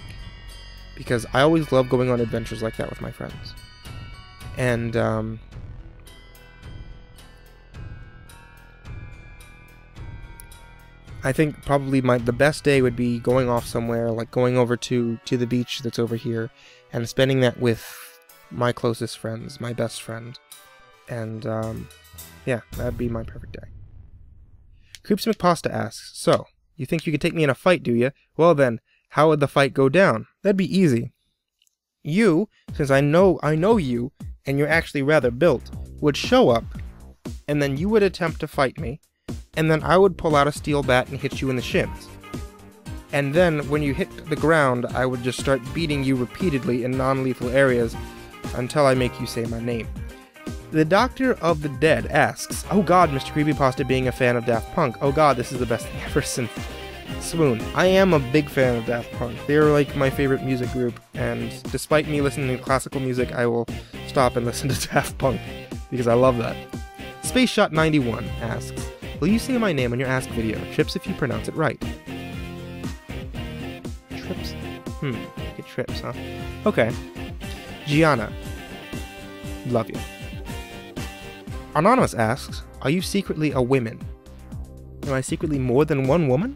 Because I always love going on adventures like that with my friends. And, I think probably the best day would be going off somewhere, like going over to the beach that's over here, and spending that with my closest friends, my best friend. And, yeah, that'd be my perfect day. Creeps McPasta asks, so, you think you could take me in a fight, do you? Well then, how would the fight go down? That'd be easy. You, since I know you, and you're actually rather built, would show up, and then you would attempt to fight me, and then I would pull out a steel bat and hit you in the shins. And then, when you hit the ground, I would just start beating you repeatedly in non-lethal areas until I make you say my name. The Doctor of the Dead asks, oh god, Mr. Creepypasta being a fan of Daft Punk. Oh god, this is the best thing ever since Swoon. I am a big fan of Daft Punk. They're like my favorite music group, and despite me listening to classical music, I will stop and listen to Daft Punk, because I love that. Space Shot 91 asks, will you say my name on your Ask video? Trips if you pronounce it right. Trips? Get trips, huh? Okay. Gianna. Love you. Anonymous asks, are you secretly a woman? Am I secretly more than one woman?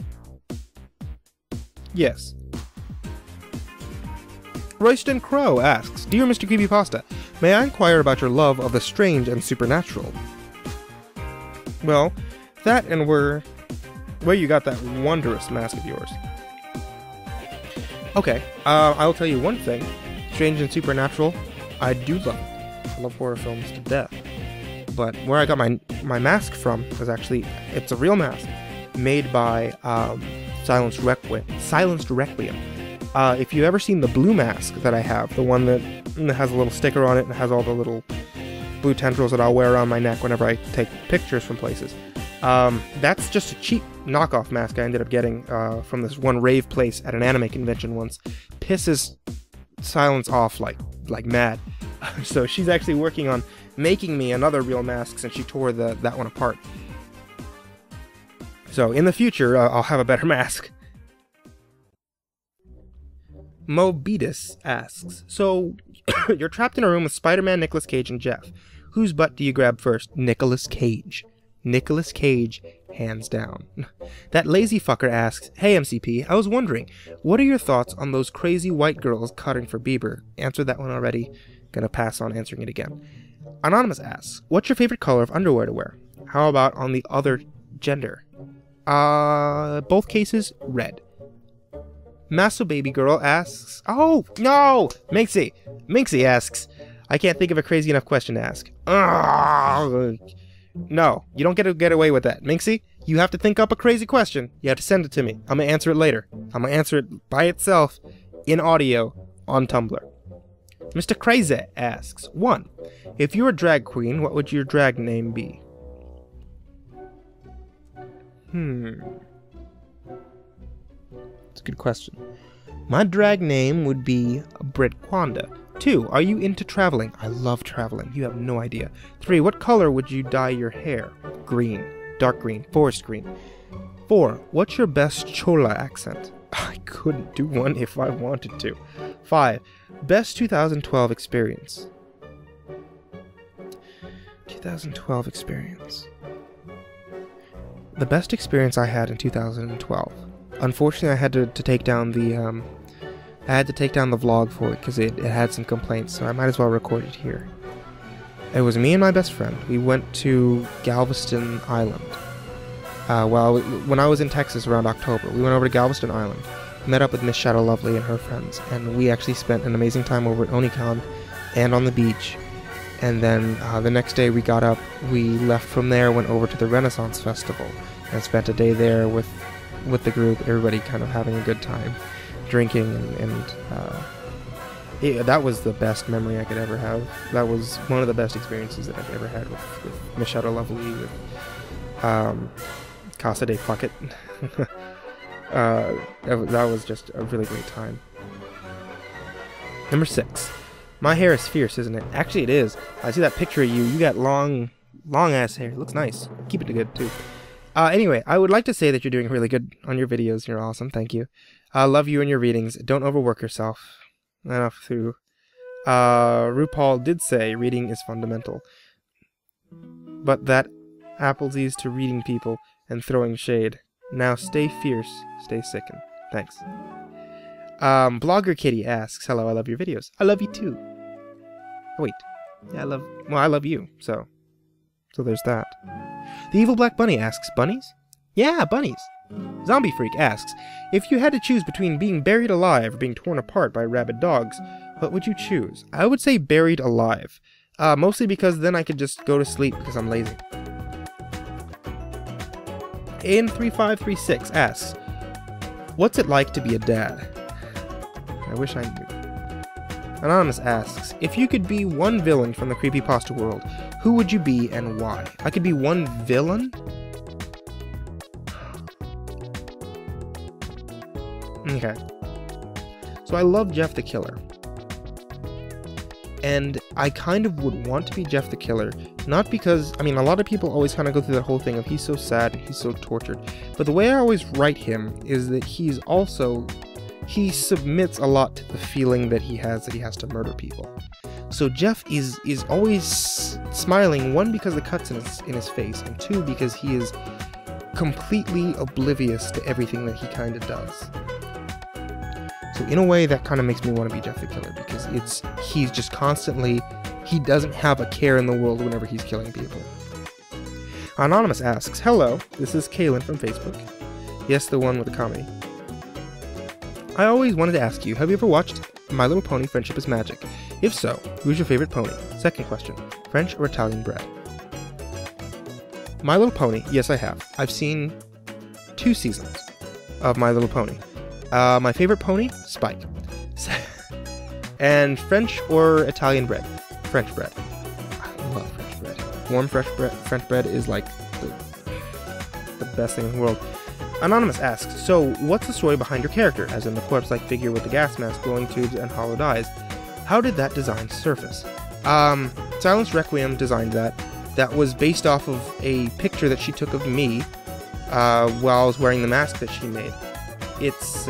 Yes. Royston Crow asks, Dear Mr. Creepypasta, may I inquire about your love of the strange and supernatural? Well, that and where you got that wondrous mask of yours. Okay, I'll tell you one thing. Strange and supernatural, I do love it. I love horror films to death. But where I got my mask from was actually, it's a real mask made by Silenced Requiem. If you've ever seen the blue mask that I have, the one that has a little sticker on it and has all the little blue tendrils that I'll wear around my neck whenever I take pictures from places, that's just a cheap knockoff mask I ended up getting from this one rave place at an anime convention once. Pisses Silence off like mad. So she's actually working on making me another real mask since she tore that one apart. So in the future, I'll have a better mask. Mobetus asks, so you're trapped in a room with Spider-Man, Nicolas Cage, and Jeff. Whose butt do you grab first? Nicolas Cage. Nicolas Cage, hands down. That lazy fucker asks, hey MCP, I was wondering, what are your thoughts on those crazy white girls cutting for Bieber? Answered that one already. Gonna pass on answering it again. Anonymous asks, what's your favorite color of underwear to wear? How about on the other gender? Both cases, red. Masso Baby Girl asks, oh, no! Minxie asks, I can't think of a crazy enough question to ask. No, you don't get to get away with that. Minxie, you have to think up a crazy question. You have to send it to me. I'm gonna answer it later. I'm gonna answer it by itself in audio on Tumblr. Mr. Crazy asks, 1. If you were a drag queen, what would your drag name be? It's a good question. My drag name would be Britquanda. 2. Are you into traveling? I love traveling. You have no idea. 3. What color would you dye your hair? Green. Dark green. Forest green. 4. What's your best Chola accent? I couldn't do one if I wanted to. 5. Best 2012 experience. 2012 experience. The best experience I had in 2012. Unfortunately, I had to take down the vlog for it because it had some complaints, so I might as well record it here. It was me and my best friend. We went to Galveston Island. When I was in Texas around October, we went over to Galveston Island, met up with Miss Shadow Lovely and her friends, and we actually spent an amazing time over at Onicon and on the beach. And then the next day we got up, we left from there, went over to the Renaissance Festival, and spent a day there with the group, everybody kind of having a good time, drinking, and that was the best memory I could ever have. That was one of the best experiences that I've ever had with Miss Shadow Lovely, with Casa de Fucket. That was just a really great time. Number 6. My hair is fierce, isn't it? Actually, it is. I see that picture of you. You got long ass hair. It looks nice. Keep it good, too. Anyway, I would like to say that you're doing really good on your videos. You're awesome. Thank you. I love you and your readings. Don't overwork yourself. Enough through. RuPaul did say reading is fundamental. But that Applesees to reading people and throwing shade. Now stay fierce, stay sickin'. Thanks. Blogger Kitty asks, hello, I love your videos. I love you too. Oh, wait. Yeah, I love you, so there's that. The Evil Black Bunny asks, bunnies? Yeah, bunnies. Zombie Freak asks, if you had to choose between being buried alive or being torn apart by rabid dogs, what would you choose? I would say buried alive. Mostly because then I could just go to sleep because I'm lazy. In3536 asks, what's it like to be a dad? I wish I knew. Anonymous asks, if you could be one villain from the creepypasta world, who would you be and why? I could be one villain? Okay. So I love Jeff the Killer. And I kind of would want to be Jeff the Killer, not because, I mean, a lot of people always kind of go through that whole thing of he's so sad and he's so tortured, but the way I always write him is that he submits a lot to the feeling that he has to murder people. So Jeff is always smiling, one, because the cuts in his face, and 2, because he is completely oblivious to everything that he kind of does. So in a way, that kind of makes me want to be Jeff the Killer, because he's just constantly, he doesn't have a care in the world whenever he's killing people. Anonymous asks, hello, this is Kaylin from Facebook. Yes, the one with the comedy. I always wanted to ask you, have you ever watched My Little Pony Friendship is Magic? If so, who's your favorite pony? Second question, French or Italian bred? My Little Pony, yes I have. I've seen 2 seasons of My Little Pony. My favorite pony? Spike. And French or Italian bread? French bread. I love French bread. Warm French bread is like the best thing in the world. Anonymous asks, so what's the story behind your character, as in the corpse-like figure with the gas mask, glowing tubes, and hollowed eyes? How did that design surface? Silence Requiem designed that. That was based off of a picture that she took of me while I was wearing the mask that she made. It's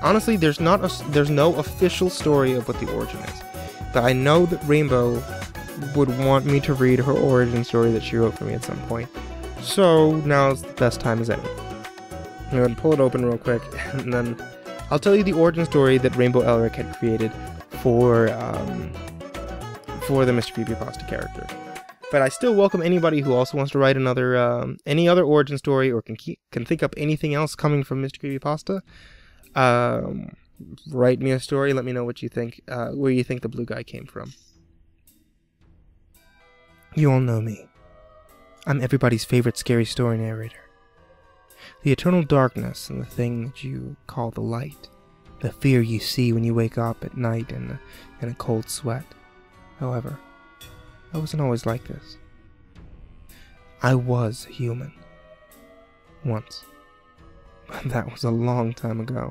Honestly, there's no official story of what the origin is. But I know that Rainbow would want me to read her origin story that she wrote for me at some point. So now's the best time as any. I'm going to pull it open real quick, and then I'll tell you the origin story that Rainbow Elric had created for the Mr. Creepypasta character. But I still welcome anybody who also wants to write any other origin story, or can think up anything else coming from Mr. Creepypasta. Write me a story. Let me know what you think, where you think the blue guy came from. You all know me. I'm everybody's favorite scary story narrator. The eternal darkness and the thing that you call the light. The fear you see when you wake up at night in a cold sweat. However, I wasn't always like this. I was human. Once. But that was a long time ago.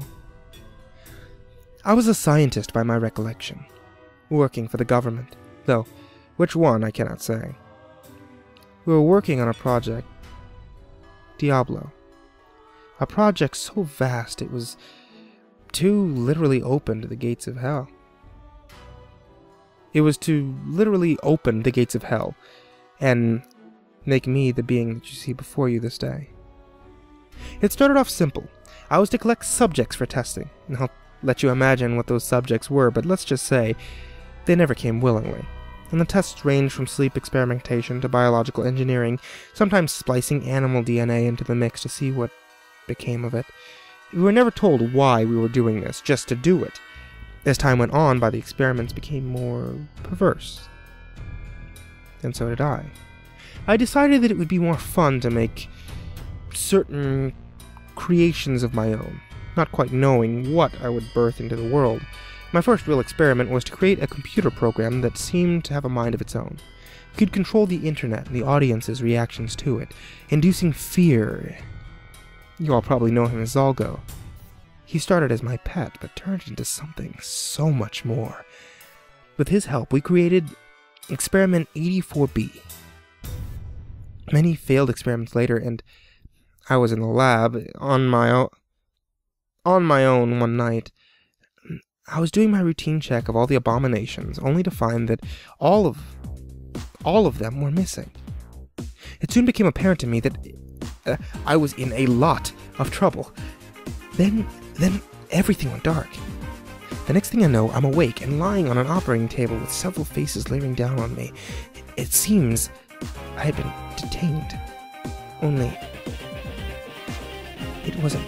I was a scientist by my recollection, working for the government, though which one I cannot say. We were working on a project, Diablo. A project so vast it was to literally open the gates of hell. It was to literally open the gates of hell and make me the being that you see before you this day. It started off simple. I was to collect subjects for testing, and I'll let you imagine what those subjects were, but let's just say they never came willingly. And the tests ranged from sleep experimentation to biological engineering, sometimes splicing animal DNA into the mix to see what became of it. We were never told why we were doing this, just to do it. As time went on, the experiments became more perverse. And so did I. I decided that it would be more fun to make certain creations of my own, not quite knowing what I would birth into the world. My first real experiment was to create a computer program that seemed to have a mind of its own. It could control the internet and the audience's reactions to it, inducing fear. You all probably know him as Zalgo. He started as my pet, but turned into something so much more. With his help, we created Experiment 84B. Many failed experiments later, and I was in the lab on my own one night. I was doing my routine check of all the abominations, only to find that all of them were missing. It soon became apparent to me that I was in a lot of trouble. Then everything went dark. The next thing I know, I'm awake and lying on an operating table with several faces leering down on me. It seems I had been detained. Only it wasn't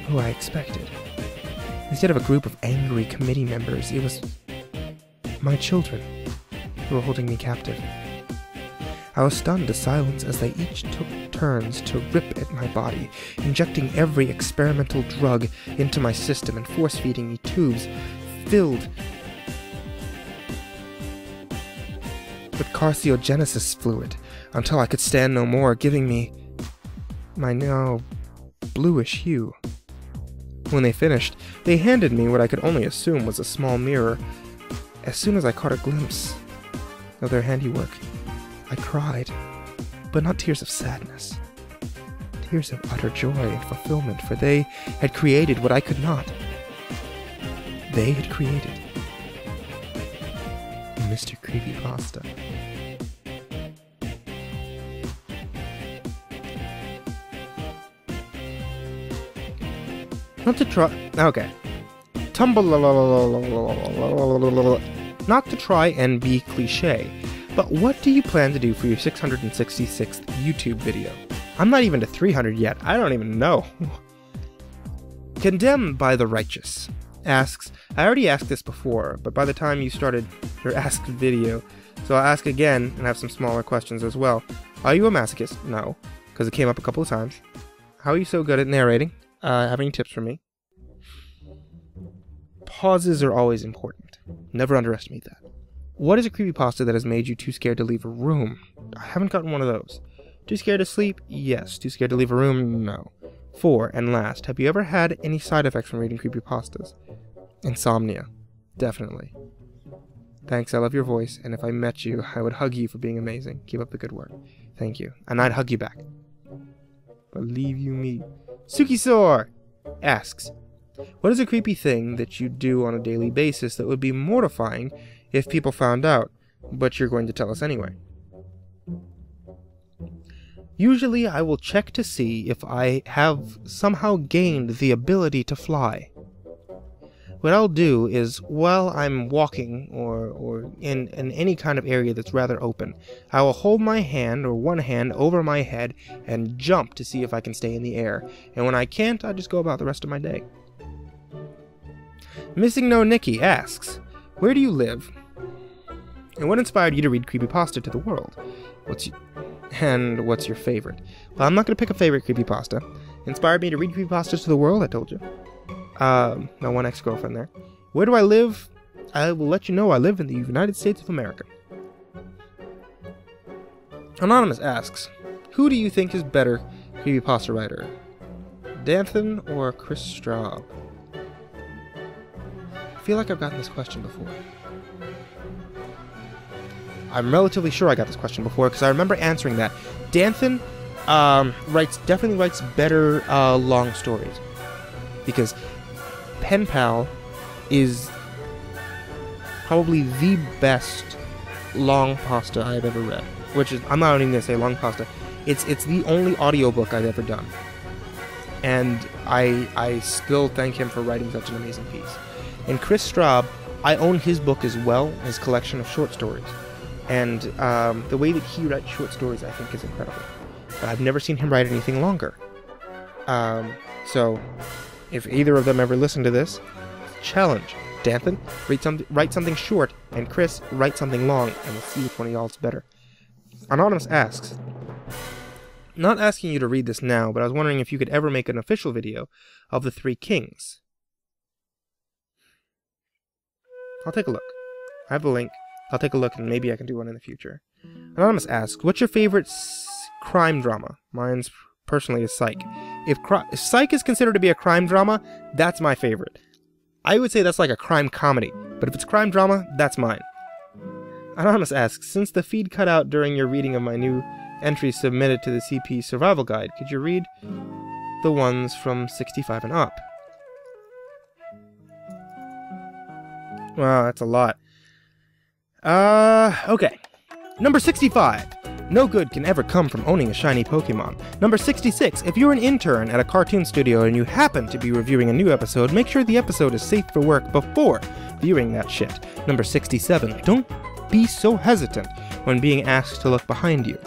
who I expected. Instead of a group of angry committee members, it was my children who were holding me captive. I was stunned to silence as they each took turns to rip at my body, injecting every experimental drug into my system and force-feeding me tubes filled with carcinogenesis fluid until I could stand no more, giving me my now bluish hue. When they finished, they handed me what I could only assume was a small mirror. As soon as I caught a glimpse of their handiwork, I cried, but not tears of sadness. Tears of utter joy and fulfillment, for they had created what I could not. They had created Mr. Creepypasta. Not to try... Okay. Not to try and be cliché, but what do you plan to do for your 666th YouTube video? I'm not even to 300 yet. I don't even know. Condemned by the Righteous asks, I already asked this before, but by the time you started your asked video, so I'll ask again and have some smaller questions as well. Are you a masochist? No, because it came up a couple of times. How are you so good at narrating? Have any tips for me? Pauses are always important. Never underestimate that. What is a creepypasta that has made you too scared to leave a room? I haven't gotten one of those. Too scared to sleep? Yes. Too scared to leave a room? No. 4, and last, have you ever had any side effects from reading creepypastas? Insomnia. Definitely. Thanks, I love your voice, and if I met you, I would hug you for being amazing. Keep up the good work. Thank you. And I'd hug you back. Believe you me. Suki Sor asks, What is a creepy thing that you do on a daily basis that would be mortifying if people found out, but you're going to tell us anyway? Usually I will check to see if I have somehow gained the ability to fly. What I'll do is, while I'm walking or in any kind of area that's rather open, I will hold my hand or one hand over my head and jump to see if I can stay in the air. And when I can't, I just go about the rest of my day. Missing No Nikki asks, where do you live? And what inspired you to read creepypasta to the world? What's your favorite? Well, I'm not going to pick a favorite creepypasta. Inspired me to read creepypastas to the world, I told you. My one ex-girlfriend there. Where do I live? I will let you know I live in the United States of America. Anonymous asks, who do you think is better creepypasta writer? Danthan or Chris Straub? I feel like I've gotten this question before. I'm relatively sure I got this question before because I remember answering that. Danthan definitely writes better long stories, because Pen Pal is probably the best long pasta I've ever read. Which is, I'm not even going to say long pasta. It's the only audiobook I've ever done. And I still thank him for writing such an amazing piece. And Chris Straub, I own his book as well, his collection of short stories. And the way that he writes short stories, I think, is incredible. But I've never seen him write anything longer. So, if either of them ever listen to this, challenge. Danthan, write something short, and Chris, write something long, and we'll see which one of y'all is better. Anonymous asks, not asking you to read this now, but I was wondering if you could ever make an official video of the Three Kings. I'll take a look. I have the link. I'll take a look, and maybe I can do one in the future. Anonymous asks, what's your favorite crime drama? Mine's personally is Psych. If Psych is considered to be a crime drama, that's my favorite. I would say that's like a crime comedy, but if it's crime drama, that's mine. Anonymous asks, since the feed cut out during your reading of my new entries submitted to the CP Survival Guide, could you read the ones from 65 and up? Wow, that's a lot. Okay. Number 65. No good can ever come from owning a shiny Pokemon. Number 66. If you're an intern at a cartoon studio and you happen to be reviewing a new episode, make sure the episode is safe for work before viewing that shit. Number 67. Don't be so hesitant when being asked to look behind you.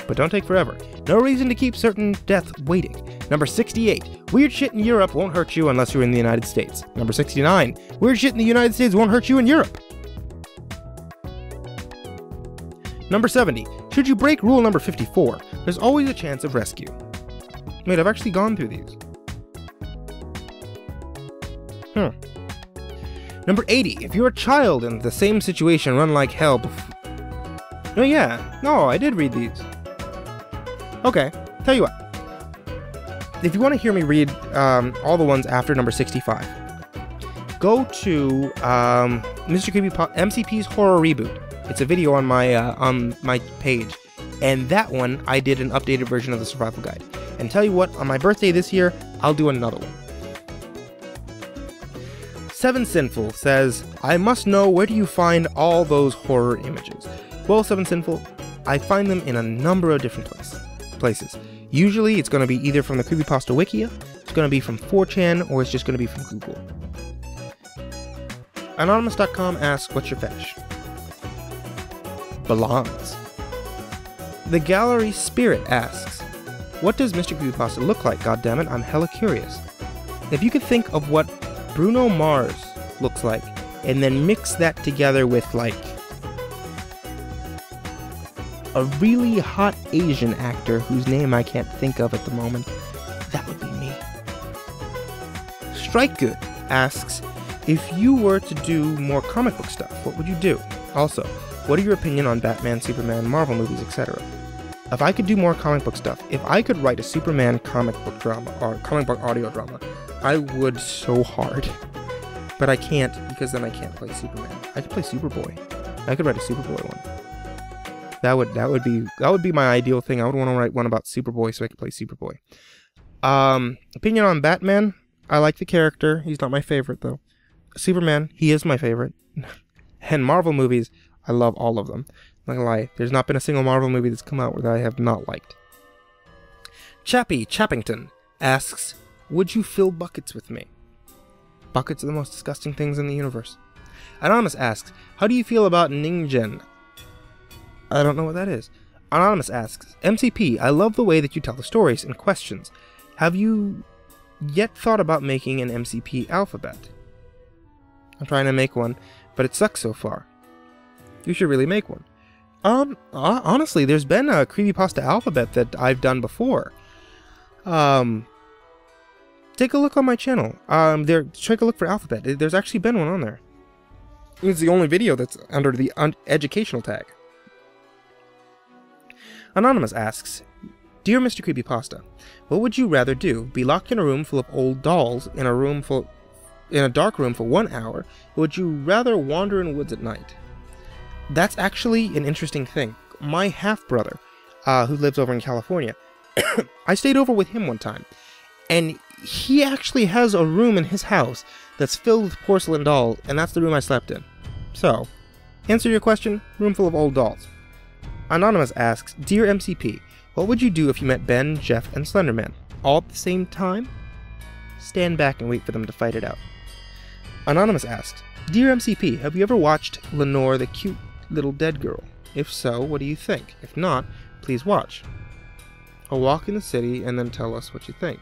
But don't take forever. No reason to keep certain death waiting. Number 68. Weird shit in Europe won't hurt you unless you're in the United States. Number 69. Weird shit in the United States won't hurt you in Europe. Number 70. Should you break rule number 54, there's always a chance of rescue. Wait, I've actually gone through these. Number 80. If you're a child in the same situation, run like hell Oh yeah, no, I did read these. Okay, tell you what. If you want to hear me read all the ones after number 65, go to Mr. Creepy MCP's Horror Reboot. It's a video on my page, and that one I did an updated version of the Survival Guide. And tell you what, on my birthday this year, I'll do another one. Seven Sinful says, I must know, where do you find all those horror images? Well, Seven Sinful, I find them in a number of different places. Usually it's going to be either from the Creepypasta Wikia, it's going to be from 4chan, or it's just going to be from Google. Anonymous.com asks, what's your fetish? Belongs. The Gallery Spirit asks, what does Mr. Creepypasta look like? Goddammit, I'm hella curious. If you could think of what Bruno Mars looks like, and then mix that together with, like, a really hot Asian actor whose name I can't think of at the moment, that would be me. Strike Good asks, if you were to do more comic book stuff, what would you do? Also, what are your opinion on Batman, Superman, Marvel movies, etc.? If I could do more comic book stuff, if I could write a Superman comic book drama, or comic book audio drama, I would so hard. But I can't, because then I can't play Superman. I could play Superboy. I could write a Superboy one. That would be my ideal thing. I would want to write one about Superboy so I could play Superboy. Opinion on Batman? I like the character. He's not my favorite, though. Superman, he is my favorite. And Marvel movies, I love all of them. I'm not gonna lie, there's not been a single Marvel movie that's come out that I have not liked. Chappie Chappington asks, would you fill buckets with me? Buckets are the most disgusting things in the universe. Anonymous asks, how do you feel about Ningen? I don't know what that is. Anonymous asks, MCP, I love the way that you tell the stories and questions. Have you yet thought about making an MCP alphabet? I'm trying to make one, but it sucks so far. You should really make one. Honestly, there's been a creepypasta alphabet that I've done before. Take a look on my channel. Take a look for alphabet. There's actually been one on there. It's the only video that's under the educational tag. Anonymous asks, Dear Mr. Creepypasta, what would you rather do? Be locked in a room full of old dolls in a dark room for 1 hour, or would you rather wander in woods at night? That's actually an interesting thing. My half-brother, who lives over in California, I stayed over with him one time, and he actually has a room in his house that's filled with porcelain dolls, and that's the room I slept in. So, answer your question, room full of old dolls. Anonymous asks, Dear MCP, what would you do if you met Ben, Jeff, and Slenderman? All at the same time? Stand back and wait for them to fight it out. Anonymous asks, Dear MCP, have you ever watched Lenore the Cute Little Dead Girl? If so, what do you think? If not, please watch. I'll walk in the city and then tell us what you think.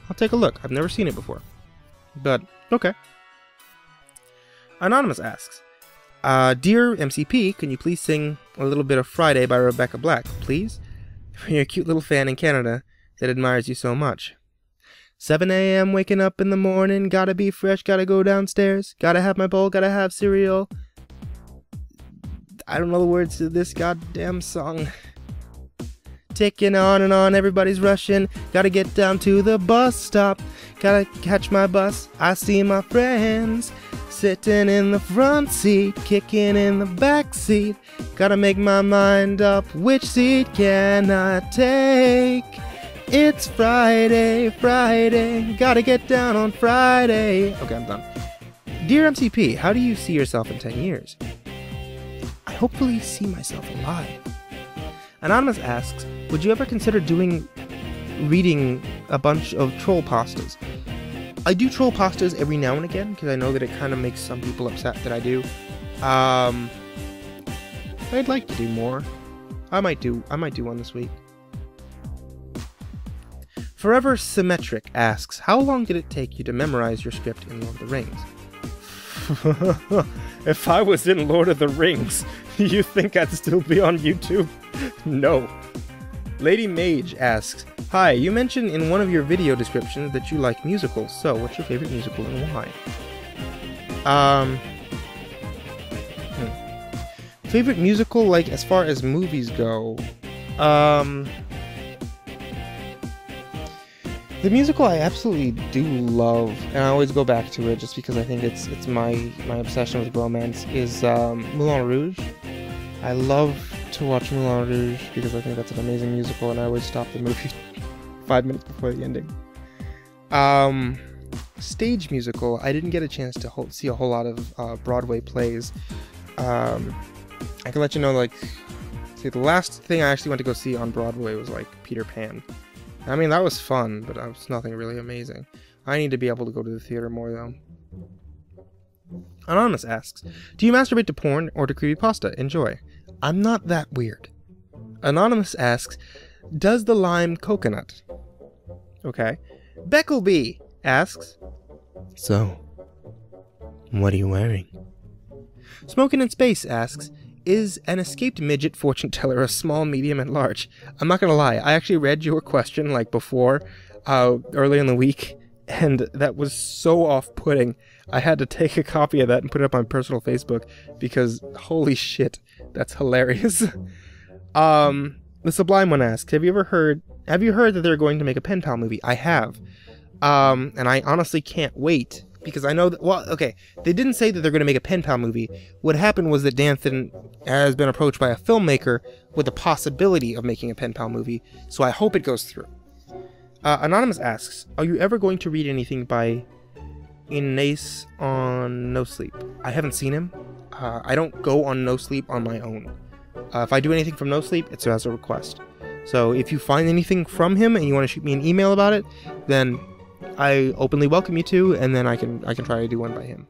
I'll take a look. I've never seen it before. But, okay. Anonymous asks, Dear MCP, can you please sing a little bit of Friday by Rebecca Black, please? For your cute little fan in Canada that admires you so much. 7 a.m. waking up in the morning, gotta be fresh, gotta go downstairs, gotta have my bowl, gotta have cereal. I don't know the words to this goddamn song. Ticking on and on, everybody's rushing, gotta get down to the bus stop, gotta catch my bus, I see my friends sitting in the front seat, kicking in the back seat, gotta make my mind up, which seat can I take? It's Friday, Friday, gotta get down on Friday. Okay, I'm done. Dear MCP, how do you see yourself in 10 years? I hopefully see myself alive. Anonymous asks, would you ever consider reading a bunch of troll pastas? I do troll pastas every now and again, because I know that it kind of makes some people upset that I do. I'd like to do more. I might do one this week. Forever Symmetric asks, how long did it take you to memorize your script in Lord of the Rings? If I was in Lord of the Rings, you think I'd still be on YouTube? No. Lady Mage asks, hi, you mentioned in one of your video descriptions that you like musicals, so what's your favorite musical and why? Favorite musical, like, as far as movies go, the musical I absolutely do love, and I always go back to it just because I think it's my obsession with romance, is Moulin Rouge. I love to watch Moulin Rouge because I think that's an amazing musical, and I always stop the movie 5 minutes before the ending. Stage musical, I didn't get a chance to see a whole lot of Broadway plays. I can let you know, like, see, the last thing I actually went to go see on Broadway was, like, Peter Pan. I mean, that was fun, but it was nothing really amazing. I need to be able to go to the theater more, though. Anonymous asks, do you masturbate to porn or to creepypasta? Enjoy. I'm not that weird. Anonymous asks, does the lime coconut? Okay. Beckleby asks, so, what are you wearing? Smoking in Space asks, is an escaped midget fortune teller a small, medium, and large? I'm not gonna lie, I actually read your question, like, before, early in the week, and that was so off-putting. I had to take a copy of that and put it up on personal Facebook, because, holy shit, that's hilarious. The Sublime One asks, have you heard that they're going to make a pen pal movie? I have. And I honestly can't wait, because I know that, well, okay, they didn't say that they're going to make a pen pal movie. What happened was that Danton has been approached by a filmmaker with the possibility of making a pen pal movie, so I hope it goes through. Anonymous asks, are you ever going to read anything by Inace on No Sleep? I haven't seen him. I don't go on No Sleep on my own. If I do anything from No Sleep, it's as a request. So if you find anything from him and you want to shoot me an email about it, then I openly welcome you to, and then I can try to do one by him.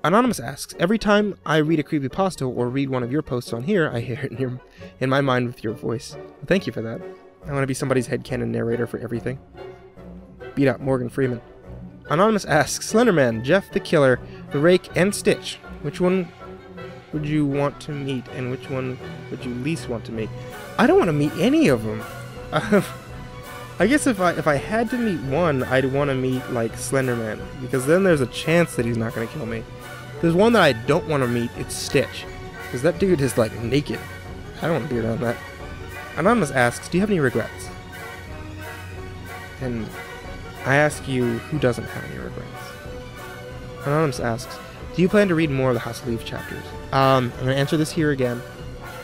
Anonymous asks, every time I read a creepypasta or read one of your posts on here, I hear it in my mind with your voice. Well, thank you for that. I want to be somebody's headcanon narrator for everything. Beat up Morgan Freeman. Anonymous asks, Slenderman, Jeff the Killer, the Rake, and Stitch. Which one would you want to meet, and which one would you least want to meet? I don't want to meet any of them. I guess if I had to meet one, I'd want to meet, like, Slenderman, because then there's a chance that he's not going to kill me. There's one that I don't want to meet, it's Stitch, because that dude is, like, naked. I don't want to be around that. Anonymous asks, do you have any regrets? And I ask you, who doesn't have any regrets? Anonymous asks, do you plan to read more of the House of Leaves chapters? I'm going to answer this here again.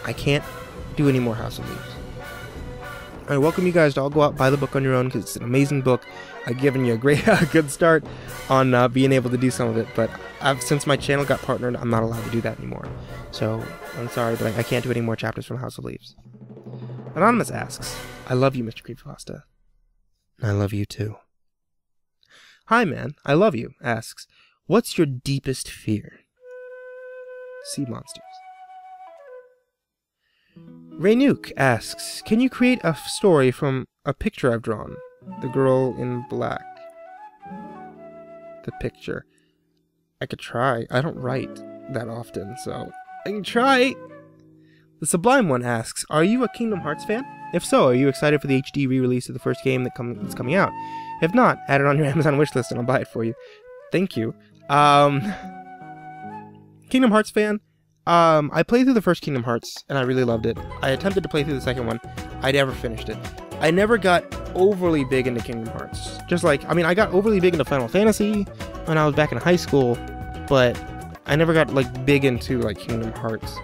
I can't do any more House of Leaves. I welcome you guys to all go out and buy the book on your own, because it's an amazing book. I've given you a good start on being able to do some of it, but since my channel got partnered, I'm not allowed to do that anymore. So, I'm sorry, but I can't do any more chapters from House of Leaves. Anonymous asks, I love you, Mr. Creepypasta. I love you too. Hi man, I love you, asks, what's your deepest fear? Sea monsters. Raynuke asks, can you create a story from a picture I've drawn? The girl in black. The picture. I could try. I don't write that often, so I can try. The Sublime One asks, are you a Kingdom Hearts fan? If so, are you excited for the HD re-release of the first game that's coming out? If not, add it on your Amazon wishlist and I'll buy it for you. Thank you. Kingdom Hearts fan? I played through the first Kingdom Hearts, and I really loved it. I attempted to play through the second one. I never finished it. I never got overly big into Kingdom Hearts. I got overly big into Final Fantasy when I was back in high school, but I never got, like, big into, like, Kingdom Hearts.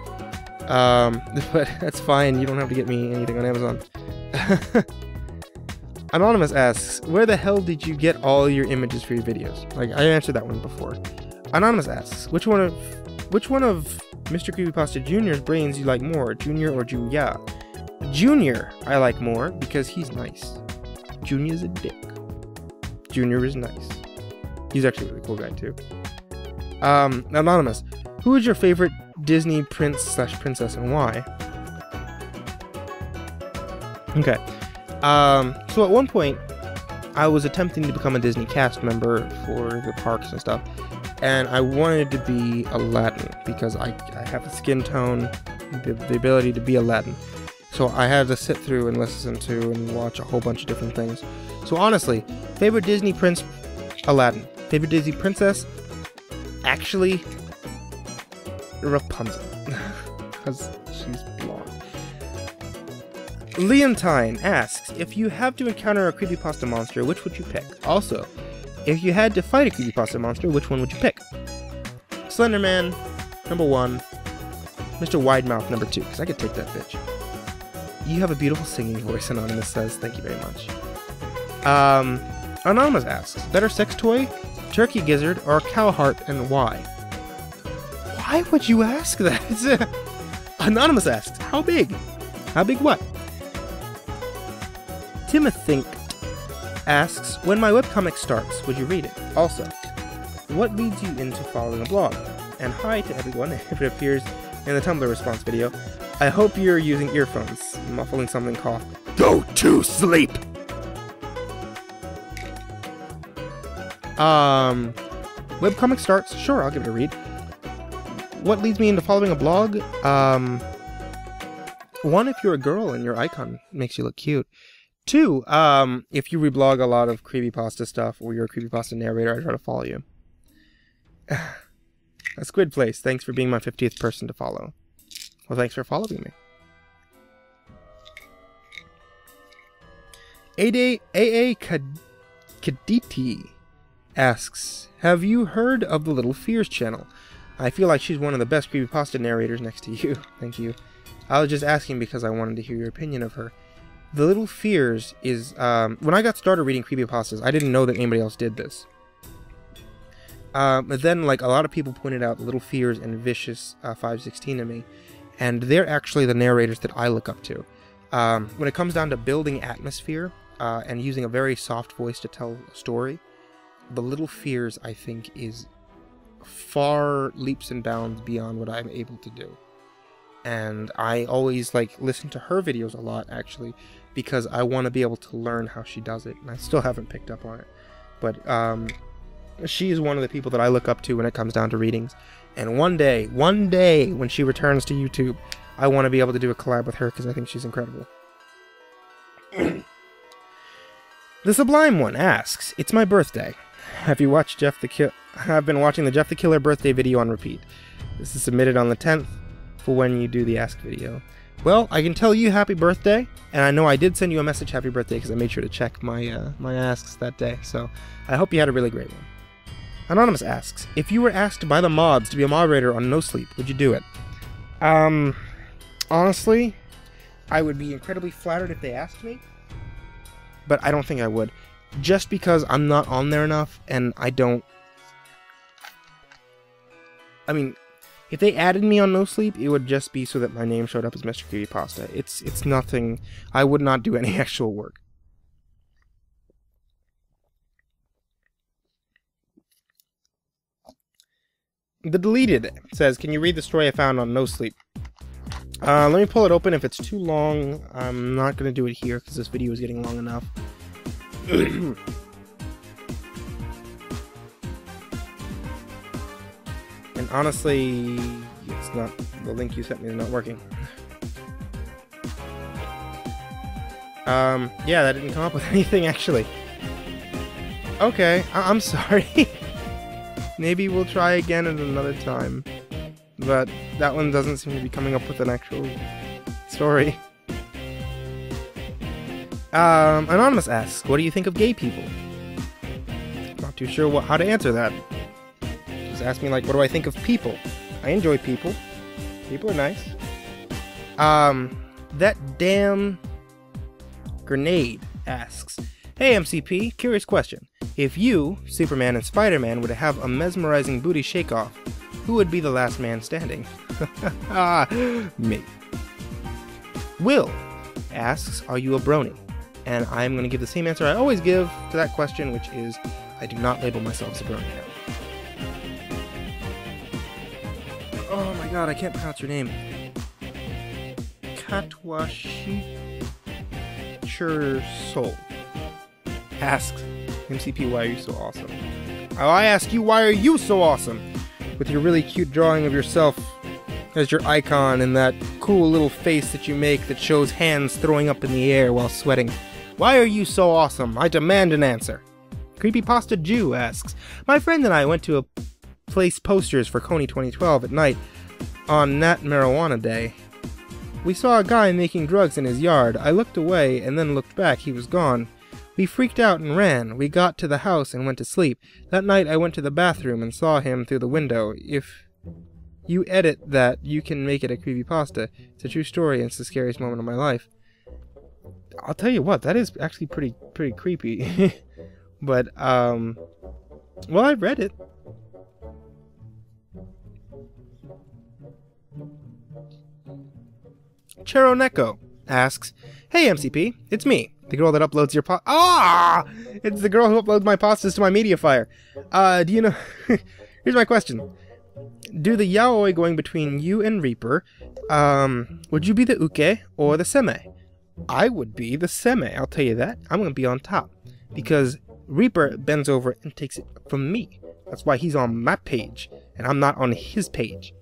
But that's fine. You don't have to get me anything on Amazon. Anonymous asks, where the hell did you get all your images for your videos? Like, I answered that one before. Anonymous asks, which one of Mr. Creepypasta Jr.'s brains you like more, Junior or Junya? Junior I like more because he's nice. Junior's a dick. Junior is nice. He's actually a really cool guy too. Anonymous, who is your favorite Disney prince/princess and why? Okay. So at one point, I was attempting to become a Disney cast member for the parks and stuff, and I wanted to be Aladdin because I have the skin tone, the ability to be Aladdin. So I had to sit through and listen to and watch a whole bunch of different things. So honestly, favorite Disney prince, Aladdin. Favorite Disney princess, actually, Rapunzel, because she's blonde. Leontine asks, if you have to encounter a creepypasta monster, which would you pick? Also, if you had to fight a creepypasta monster, which one would you pick? Slenderman, number 1. Mr. Widemouth, number 2, because I could take that bitch. You have a beautiful singing voice, Anonymous says. Thank you very much. Anonymous asks, better sex toy, turkey gizzard, or cow heart, and why? Why would you ask that? Anonymous asks, how big? How big what? Timothy asks, when my webcomic starts, would you read it? Also, what leads you into following a blog? And hi to everyone if it appears in the Tumblr response video. I hope you're using earphones, muffling something called go to sleep. Webcomic starts? Sure, I'll give it a read. What leads me into following a blog? One, if you're a girl and your icon makes you look cute. 2, if you reblog a lot of creepypasta stuff or you're a creepypasta narrator, I try to follow you. A Squid Place, thanks for being my 50th person to follow. Well, thanks for following me. A.A. Kaditi asks, have you heard of the Little Fears channel? I feel like she's one of the best creepypasta narrators next to you. Thank you. I was just asking because I wanted to hear your opinion of her. The Little Fears is, when I got started reading creepypastas, I didn't know that anybody else did this. But then, like, a lot of people pointed out Little Fears and Vicious 516 to me, and they're actually the narrators that I look up to. When it comes down to building atmosphere, and using a very soft voice to tell a story, The Little Fears, I think, is far leaps and bounds beyond what I'm able to do. And I always, like, listen to her videos a lot, actually, because I want to be able to learn how she does it, and I still haven't picked up on it. But, she is one of the people that I look up to when it comes down to readings. And one day, when she returns to YouTube, I want to be able to do a collab with her, because I think she's incredible. The Sublime One asks, it's my birthday. Have you watched Jeff the Killer? I've been watching the Jeff the Killer birthday video on repeat. This is submitted on the 10th for when you do the Ask video. Well, I can tell you happy birthday, and I know I did send you a message happy birthday because I made sure to check my my asks that day, so I hope you had a really great one. Anonymous asks, if you were asked by the mods to be a moderator on No Sleep, would you do it? Honestly, I would be incredibly flattered if they asked me, but I don't think I would. Just because I'm not on there enough, and I don't... I mean, if they added me on No Sleep, it would just be so that my name showed up as Mr. Creepypasta. It's nothing... I would not do any actual work. The Deleted says, can you read the story I found on No Sleep? Let me pull it open. If it's too long, I'm not going to do it here because this video is getting long enough. And honestly, it's not, the link you sent me is not working. Yeah, that didn't come up with anything actually. Okay, I'm sorry. Maybe we'll try again at another time. But that one doesn't seem to be coming up with an actual story. Anonymous asks, what do you think of gay people? Not too sure how to answer that. Just ask me, like, what do I think of people? I enjoy people. People are nice. That damn grenade asks, hey MCP, curious question. If you, Superman and Spider-Man, were to have a mesmerizing booty shake-off, who would be the last man standing? Me. Will asks, are you a brony? And I'm going to give the same answer I always give to that question, which is, I do not label myself as a brony now. Oh my god, I can't pronounce your name. Katwashi Soul asks, MCP, why are you so awesome? Oh, I ask you, why are you so awesome? With your really cute drawing of yourself as your icon and that cool little face that you make that shows hands throwing up in the air while sweating. Why are you so awesome? I demand an answer. Creepypasta Jew asks, my friend and I went to place posters for Coney 2012 at night on Nat Marijuana Day. We saw a guy making drugs in his yard. I looked away and then looked back. He was gone. We freaked out and ran. We got to the house and went to sleep. That night I went to the bathroom and saw him through the window. If you edit that, you can make it a creepypasta. It's a true story and it's the scariest moment of my life. I'll tell you what, that is actually pretty creepy. But, well, I read it. Cheroneko asks, hey MCP, it's me, the girl that uploads your it's the girl who uploads my pastas to my Mediafire. Do you know, here's my question. Do the yaoi going between you and Reaper, would you be the uke or the seme? I would be the seme, I'll tell you that. I'm gonna be on top, because Reaper bends over and takes it from me. That's why he's on my page, and I'm not on his page.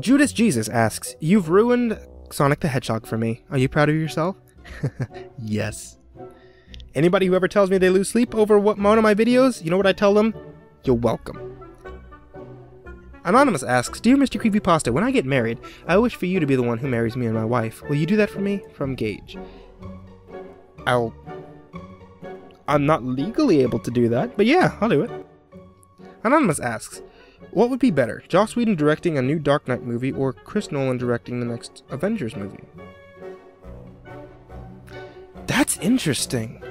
Judas Jesus asks, you've ruined Sonic the Hedgehog for me. Are you proud of yourself? Yes. Anybody who ever tells me they lose sleep over one of my videos, you know what I tell them? You're welcome. Anonymous asks, dear Mr. Creepypasta, when I get married, I wish for you to be the one who marries me and my wife. Will you do that for me? From Gage. I'm not legally able to do that, but yeah, I'll do it. Anonymous asks, what would be better, Joss Whedon directing a new Dark Knight movie or Chris Nolan directing the next Avengers movie? interesting.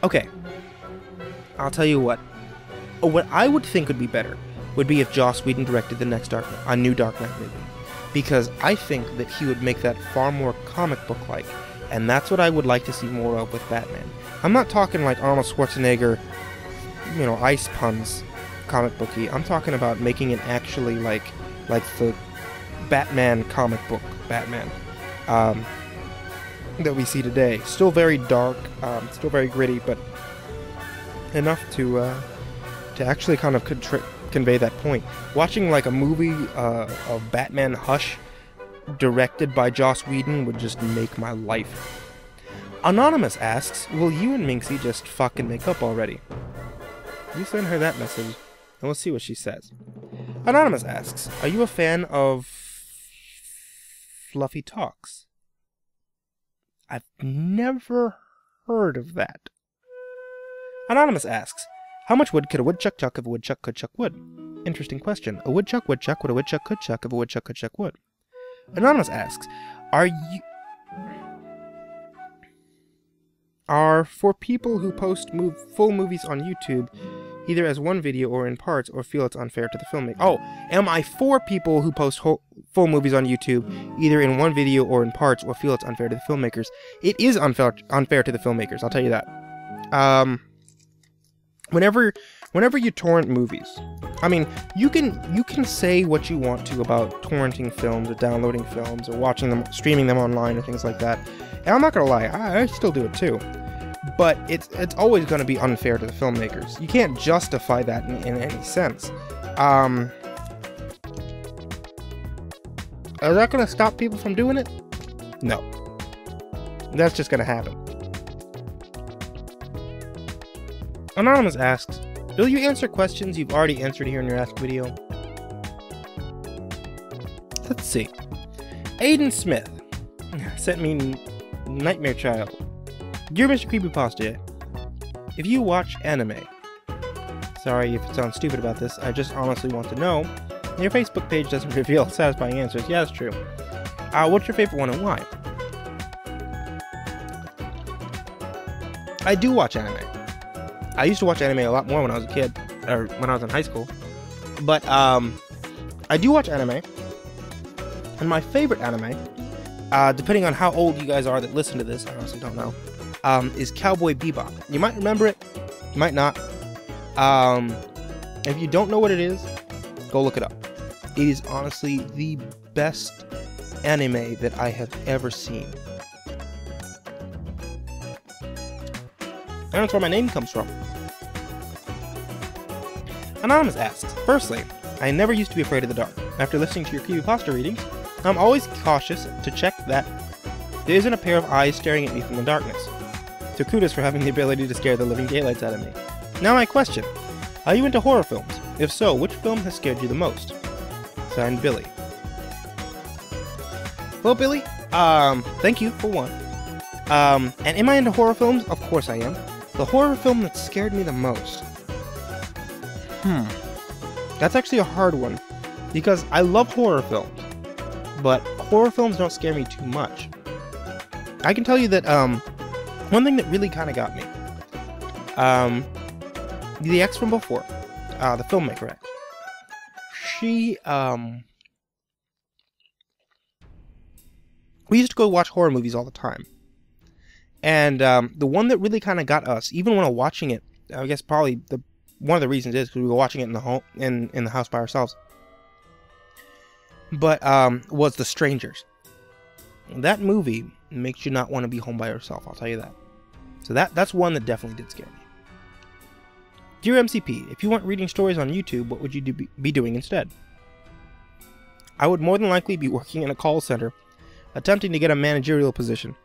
Okay. I'll tell you what. What I would think would be better would be if Joss Whedon directed the next new Dark Knight movie. Because I think that he would make that far more comic book-like. And that's what I would like to see more of with Batman. I'm not talking like Arnold Schwarzenegger, you know, ice puns comic booky. I'm talking about making it actually like the Batman comic book Batman that we see today. Still very dark, still very gritty, but enough to actually kind of convey that point. Watching like a movie of Batman Hush directed by Joss Whedon would just make my life. Anonymous asks, will you and Minxie just fucking make up already? You send her that message, and we'll see what she says. Anonymous asks, are you a fan of Fluffy Talks? I've never heard of that. Anonymous asks, how much wood could a woodchuck chuck if a woodchuck could chuck wood? Interesting question. A woodchuck would chuck what a woodchuck could chuck if a woodchuck could chuck wood. Anonymous asks, are for people who post full movies on YouTube either as one video or in parts or feel it's unfair to the filmmaker? Oh, am I for people who post full movies on YouTube either in one video or in parts or feel it's unfair to the filmmakers? It is unfair to the filmmakers, I'll tell you that. Whenever you torrent movies, I mean, you can say what you want to about torrenting films or downloading films or watching them, streaming them online or things like that. And I'm not gonna lie, I still do it too. But it's always gonna be unfair to the filmmakers. You can't justify that in any sense. Is that gonna stop people from doing it? No. That's just gonna happen. Anonymous asks, will you answer questions you've already answered here in your Ask video? Let's see. Aiden Smith sent me Nightmare Child. Dear Mr. Creepypasta, if you watch anime, sorry if it sounds stupid about this, I just honestly want to know. Your Facebook page doesn't reveal satisfying answers. Yeah, that's true. What's your favorite one and why? I do watch anime. I used to watch anime a lot more when I was a kid, or when I was in high school. But, I do watch anime. And my favorite anime, depending on how old you guys are that listen to this, I honestly don't know, is Cowboy Bebop. You might remember it, you might not. If you don't know what it is, go look it up. It is honestly the best anime that I have ever seen. And that's where my name comes from. Anonymous asks, firstly, I never used to be afraid of the dark. After listening to your creepypasta readings, I'm always cautious to check that there isn't a pair of eyes staring at me from the darkness. So kudos for having the ability to scare the living daylights out of me. Now my question, are you into horror films? If so, which film has scared you the most? Signed, Billy. Well, Billy, thank you for one. And am I into horror films? Of course I am. The horror film that scared me the most. That's actually a hard one. Because I love horror films. But horror films don't scare me too much. I can tell you that, one thing that really kind of got me. The ex from before. The filmmaker ex. She, we used to go watch horror movies all the time. And the one that really kind of got us, even when watching it, I guess probably one of the reasons is because we were watching it in the home, in the house by ourselves. But was The Strangers. That movie makes you not want to be home by yourself. I'll tell you that. So that's one that definitely did scare me. Dear MCP, if you weren't reading stories on YouTube, what would you be doing instead? I would more than likely be working in a call center, attempting to get a managerial position.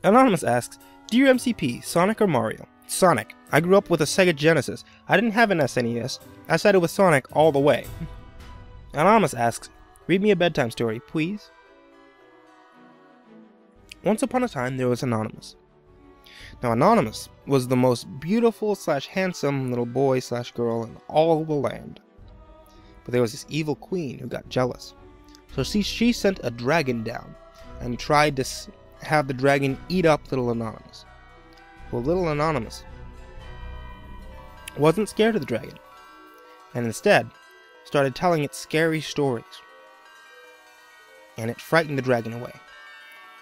Anonymous asks, Dear MCP, Sonic or Mario? Sonic. I grew up with a Sega Genesis. I didn't have an SNES. I sided with Sonic all the way. Anonymous asks, read me a bedtime story, please. Once upon a time, there was Anonymous. Now, Anonymous was the most beautiful / handsome little boy / girl in all the land. But there was this evil queen who got jealous. So she sent a dragon down and tried to have the dragon eat up little Anonymous. Well, little Anonymous wasn't scared of the dragon, and instead started telling it scary stories. And it frightened the dragon away.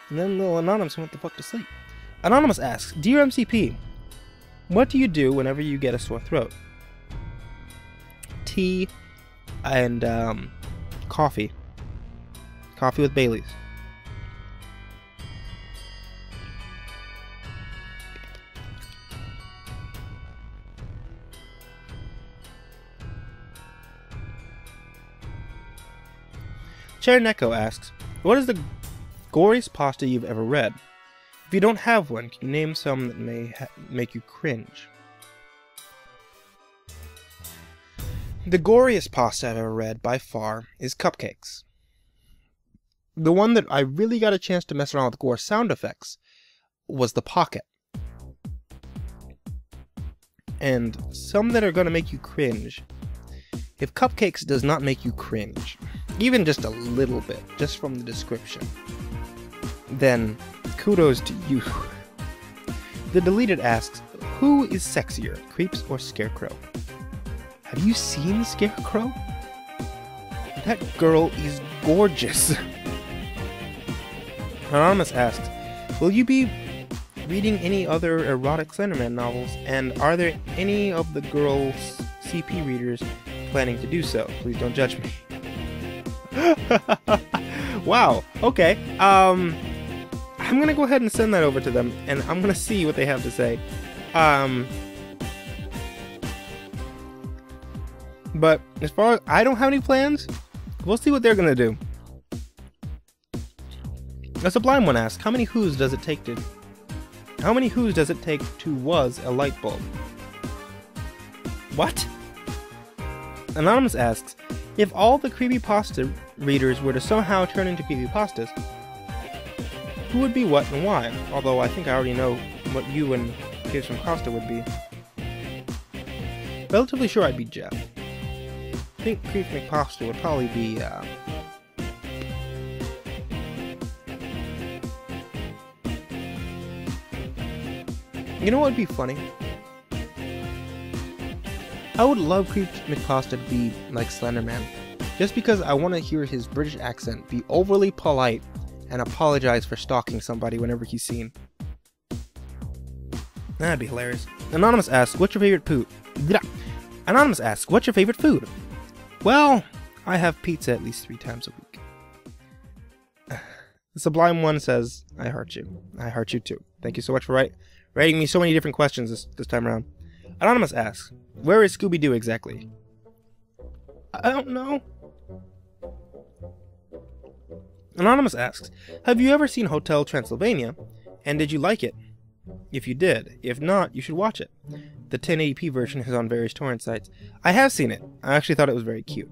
And then little Anonymous went the fuck to sleep. Anonymous asks, Dear MCP, what do you do whenever you get a sore throat? Tea and coffee. Coffee with Baileys. Cherneko asks, what is the goriest pasta you've ever read? If you don't have one, can you name some that may make you cringe? The goriest pasta I've ever read, by far, is Cupcakes. The one that I really got a chance to mess around with gore sound effects was The Pocket. And some that are going to make you cringe. If Cupcakes does not make you cringe, even just a little bit, just from the description, then kudos to you. The Deleted asks, who is sexier, Creeps or Scarecrow? Have you seen Scarecrow? That girl is gorgeous. Anonymous asks, will you be reading any other erotic Slenderman novels, and are there any of the girls' CP readers planning to do so? Please don't judge me. Wow, okay. I'm gonna go ahead and send that over to them, and I'm gonna see what they have to say. But as far as I don't have any plans, we'll see what they're gonna do. A Sublime One asks, how many who's does it take to was a light bulb? What? Anonymous asks, if all the creepypasta readers were to somehow turn into creepypastas, who would be what and why? Although I think I already know what you and Kids from Costa would be. Relatively sure I'd be Jeff. I think Creep McPasta would probably be, you know what would be funny? I would love Creep McPasta to be like Slenderman, just because I want to hear his British accent be overly polite and apologize for stalking somebody whenever he's seen. That'd be hilarious. Anonymous asks, what's your favorite food? Anonymous asks, what's your favorite food? Well, I have pizza at least 3 times a week. The Sublime One says, I heart you. I heart you too. Thank you so much for writing me so many different questions this time around. Anonymous asks, where is Scooby-Doo exactly? I don't know. Anonymous asks, have you ever seen Hotel Transylvania, and did you like it? If you did. If not, you should watch it. The 1080p version is on various torrent sites. I have seen it. I actually thought it was very cute.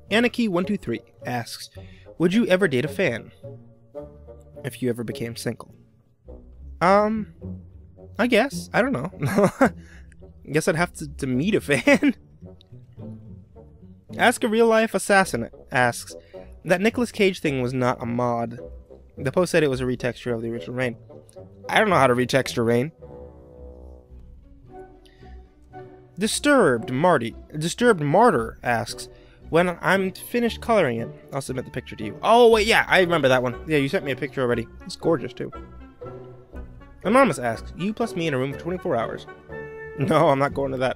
Anarchy123 asks, would you ever date a fan? If you ever became single. I guess. I don't know. Guess I'd have to meet a fan. Ask a Real Life Assassin asks, that Nicolas Cage thing was not a mod. The post said it was a retexture of the original Rain. I don't know how to retexture Rain. Disturbed Martyr asks, when I'm finished coloring it, I'll submit the picture to you. Oh, wait, yeah, I remember that one. Yeah, you sent me a picture already. It's gorgeous, too. Anonymous asks, you plus me in a room for 24 hours. No, I'm not going to that.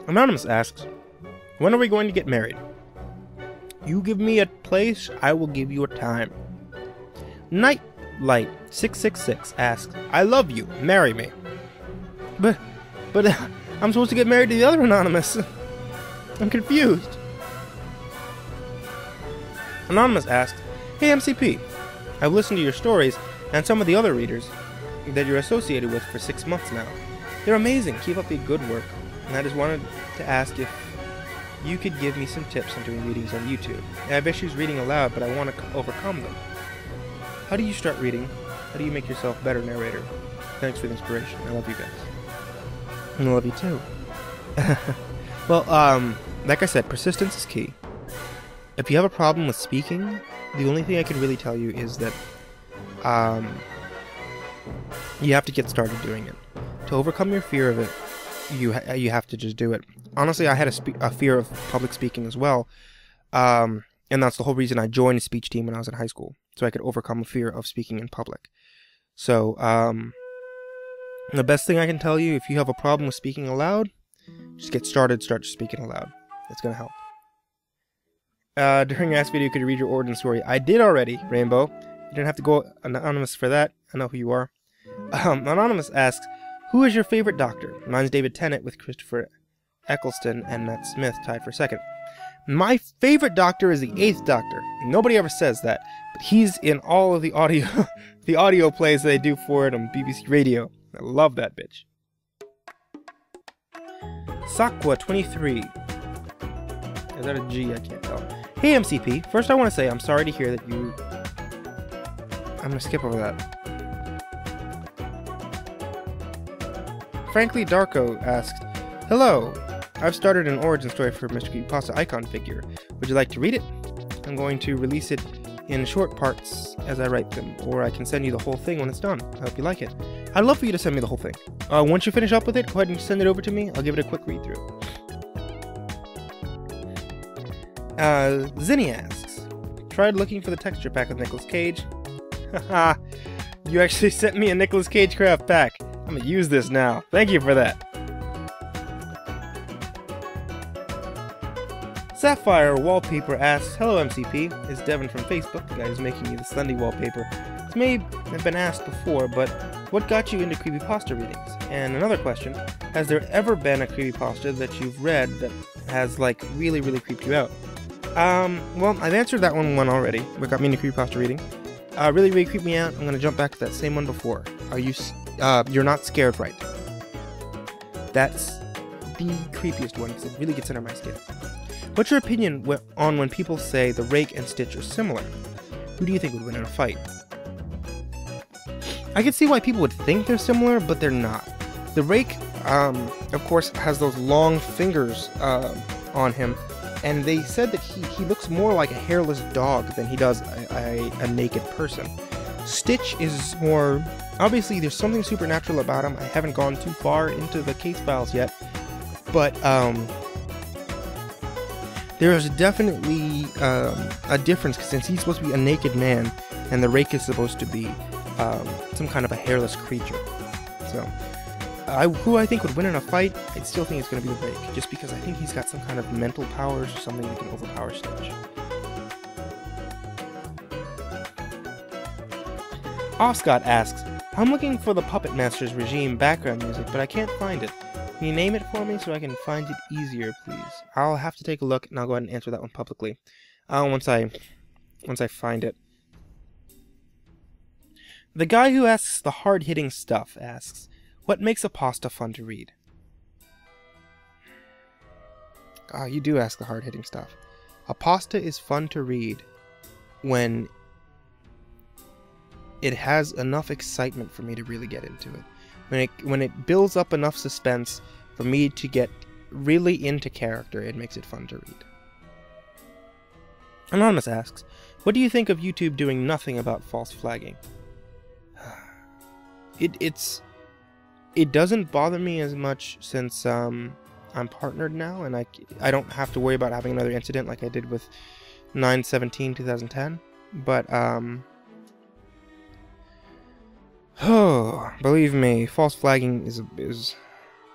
Anonymous asks, when are we going to get married? You give me a place, I will give you a time. Nightlight666 asks, I love you, marry me. But I'm supposed to get married to the other Anonymous. I'm confused. Anonymous asks, hey MCP, I've listened to your stories and some of the other readers that you're associated with for 6 months now. They're amazing, keep up the good work. And I just wanted to ask if you could give me some tips on doing readings on YouTube. I have issues reading aloud, but I want to overcome them. How do you start reading? How do you make yourself a better narrator? Thanks for the inspiration. I love you guys. And I love you too. Well, like I said, persistence is key. If you have a problem with speaking, the only thing I can really tell you is that you have to get started doing it. To overcome your fear of it, you have to just do it. Honestly, I had a fear of public speaking as well, and that's the whole reason I joined a speech team when I was in high school, so I could overcome a fear of speaking in public. So, the best thing I can tell you, if you have a problem with speaking aloud, just get started, start speaking aloud. It's going to help. During your last video, could you read your origin story? I did already, Rainbow. You didn't have to go anonymous for that. I know who you are. Anonymous asks, who is your favorite Doctor? Mine's David Tennant with Christopher Eccleston and Matt Smith tied for second. My favorite Doctor is the 8th Doctor. Nobody ever says that, but he's in all of the audio the audio plays they do for it on BBC Radio. I love that bitch. Sakwa23. Is that a G? I can't tell. Hey MCP, first I want to say I'm sorry to hear that you... I'm going to skip over that. Frankly Darko asked, hello, I've started an origin story for Mr. Creepypasta icon figure. Would you like to read it? I'm going to release it in short parts as I write them, or I can send you the whole thing when it's done. I hope you like it. I'd love for you to send me the whole thing. Once you finish up with it, go ahead and send it over to me. I'll give it a quick read through. Zinni asks, tried looking for the texture pack with Nicolas Cage. Haha, you actually sent me a Nicolas Cage craft pack. I'm gonna use this now. Thank you for that. Sapphire Wallpaper asks, hello MCP, it's Devin from Facebook, the guy who's making me the Sunday wallpaper. This may have been asked before, but what got you into creepypasta readings? And another question, has there ever been a creepypasta that you've read that has, like, really creeped you out? Well, I've answered that one already. What got me into creepypasta reading? Really creeped me out. I'm gonna jump back to that same one before. You're Not Scared Right. That's the creepiest one, because it really gets under my skin. What's your opinion on when people say the Rake and Stitch are similar? Who do you think would win in a fight? I can see why people would think they're similar, but they're not. The Rake, of course, has those long fingers on him, and they said that he looks more like a hairless dog than he does a naked person. Stitch is more... Obviously, there's something supernatural about him. I haven't gone too far into the case files yet, but there is definitely a difference, since he's supposed to be a naked man, and the Rake is supposed to be some kind of a hairless creature. So, who I think would win in a fight, I still think it's going to be the Rake, just because I think he's got some kind of mental powers or something that can overpower Stitch. Offscott asks, I'm looking for the Puppet Master's Regime background music, but I can't find it. Can you name it for me so I can find it easier, please? I'll have to take a look, and I'll go ahead and answer that one publicly. Once I find it. The guy who asks the hard-hitting stuff asks, what makes a pasta fun to read? You do ask the hard-hitting stuff. A pasta is fun to read when it has enough excitement for me to really get into it. When it builds up enough suspense for me to get really into character, it makes it fun to read. Anonymous asks, what do you think of YouTube doing nothing about false flagging? It doesn't bother me as much since I'm partnered now, and I don't have to worry about having another incident like I did with 9/17/2010. But oh, believe me, false flagging is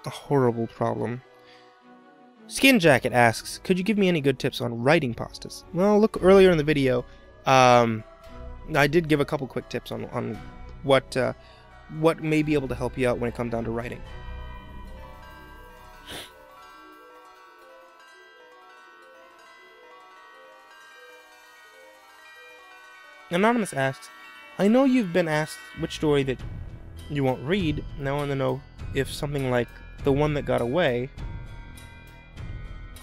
a horrible problem. Skin Jacket asks, could you give me any good tips on writing pastas? Well, look earlier in the video. I did give a couple quick tips on what may be able to help you out when it comes down to writing. Anonymous asks, I know you've been asked which story that you won't read, and I want to know if something like The One That Got Away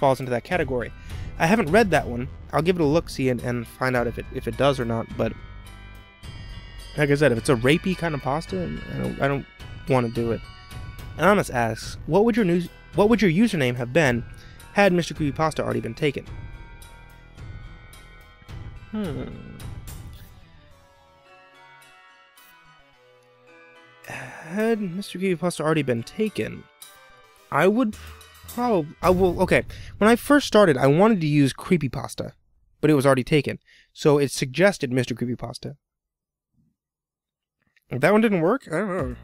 falls into that category. I haven't read that one. I'll give it a look-see and find out if it does or not, but like I said, if it's a rapey kind of pasta, I don't want to do it. Anonymous asks, what would your username have been had Mr. Creepypasta already been taken? Had Mr. Creepypasta already been taken, I would okay. When I first started, I wanted to use Creepypasta, but it was already taken, so it suggested Mr. Creepypasta. If that one didn't work, I don't know.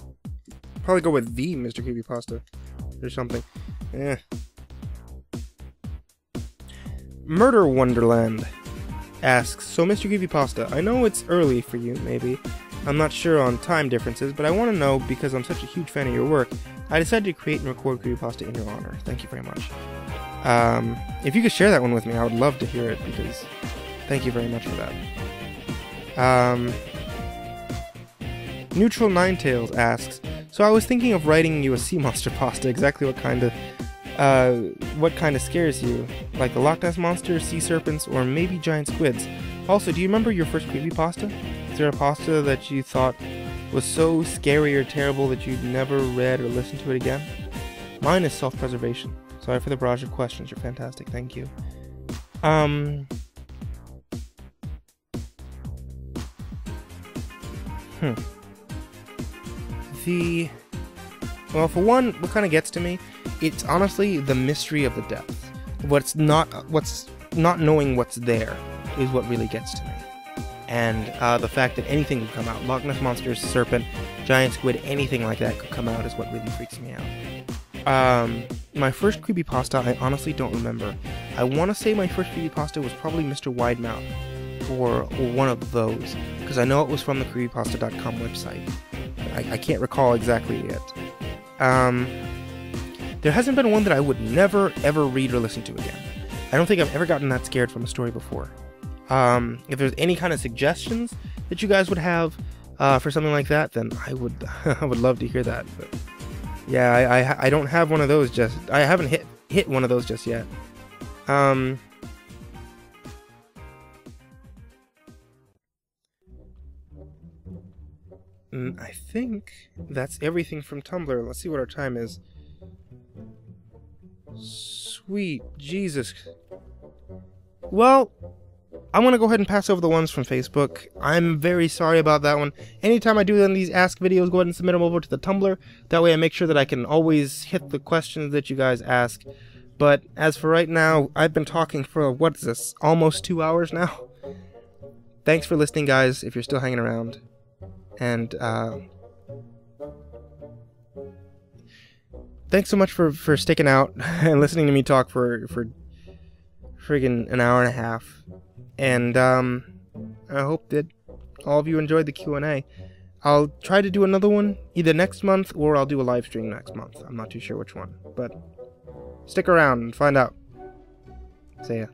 Probably go with the Mr. Creepypasta or something. Murder Wonderland asks, so Mr. Creepypasta, I know it's early for you, maybe. I'm not sure on time differences, but I want to know because I'm such a huge fan of your work. I decided to create and record Creepypasta in your honor. Thank you very much. If you could share that one with me, I would love to hear it, because thank you very much for that. Neutral Ninetails asks, so I was thinking of writing you a sea monster pasta. Exactly what kind of scares you? Like the Loch Ness Monster, sea serpents, or maybe giant squids? Also, do you remember your first creepypasta? Is there a pasta that you thought was so scary or terrible that you'd never read or listened to it again? Mine is self-preservation. Sorry for the barrage of questions. You're fantastic. Thank you. Well, for one, what kind of gets to me, it's honestly the mystery of the depth. What's not knowing what's there is what really gets to me. And the fact that anything could come out, Loch Ness Monster, serpent, giant squid, anything like that could come out is what really freaks me out. My first creepypasta, I honestly don't remember. I want to say my first creepypasta was probably Mr. Widemouth, or one of those, because I know it was from the creepypasta.com website. I can't recall exactly yet. There hasn't been one that I would never, ever read or listen to again. I don't think I've ever gotten that scared from a story before. If there's any kind of suggestions that you guys would have for something like that, then I would I would love to hear that. But yeah, I don't have one of those just. I haven't hit one of those just yet. I think that's everything from Tumblr. Let's see what our time is. Sweet Jesus. Well, I'm going to go ahead and pass over the ones from Facebook. I'm very sorry about that one. Anytime I do one of these Ask videos, go ahead and submit them over to the Tumblr. That way I make sure that I can always hit the questions that you guys ask. But as for right now, I've been talking for, what is this, almost 2 hours now? Thanks for listening, guys, if you're still hanging around. And, thanks so much for sticking out and listening to me talk for friggin' an hour and a half. And, I hope that all of you enjoyed the Q&A. I'll try to do another one either next month or I'll do a live stream next month. I'm not too sure which one, but stick around and find out. See ya.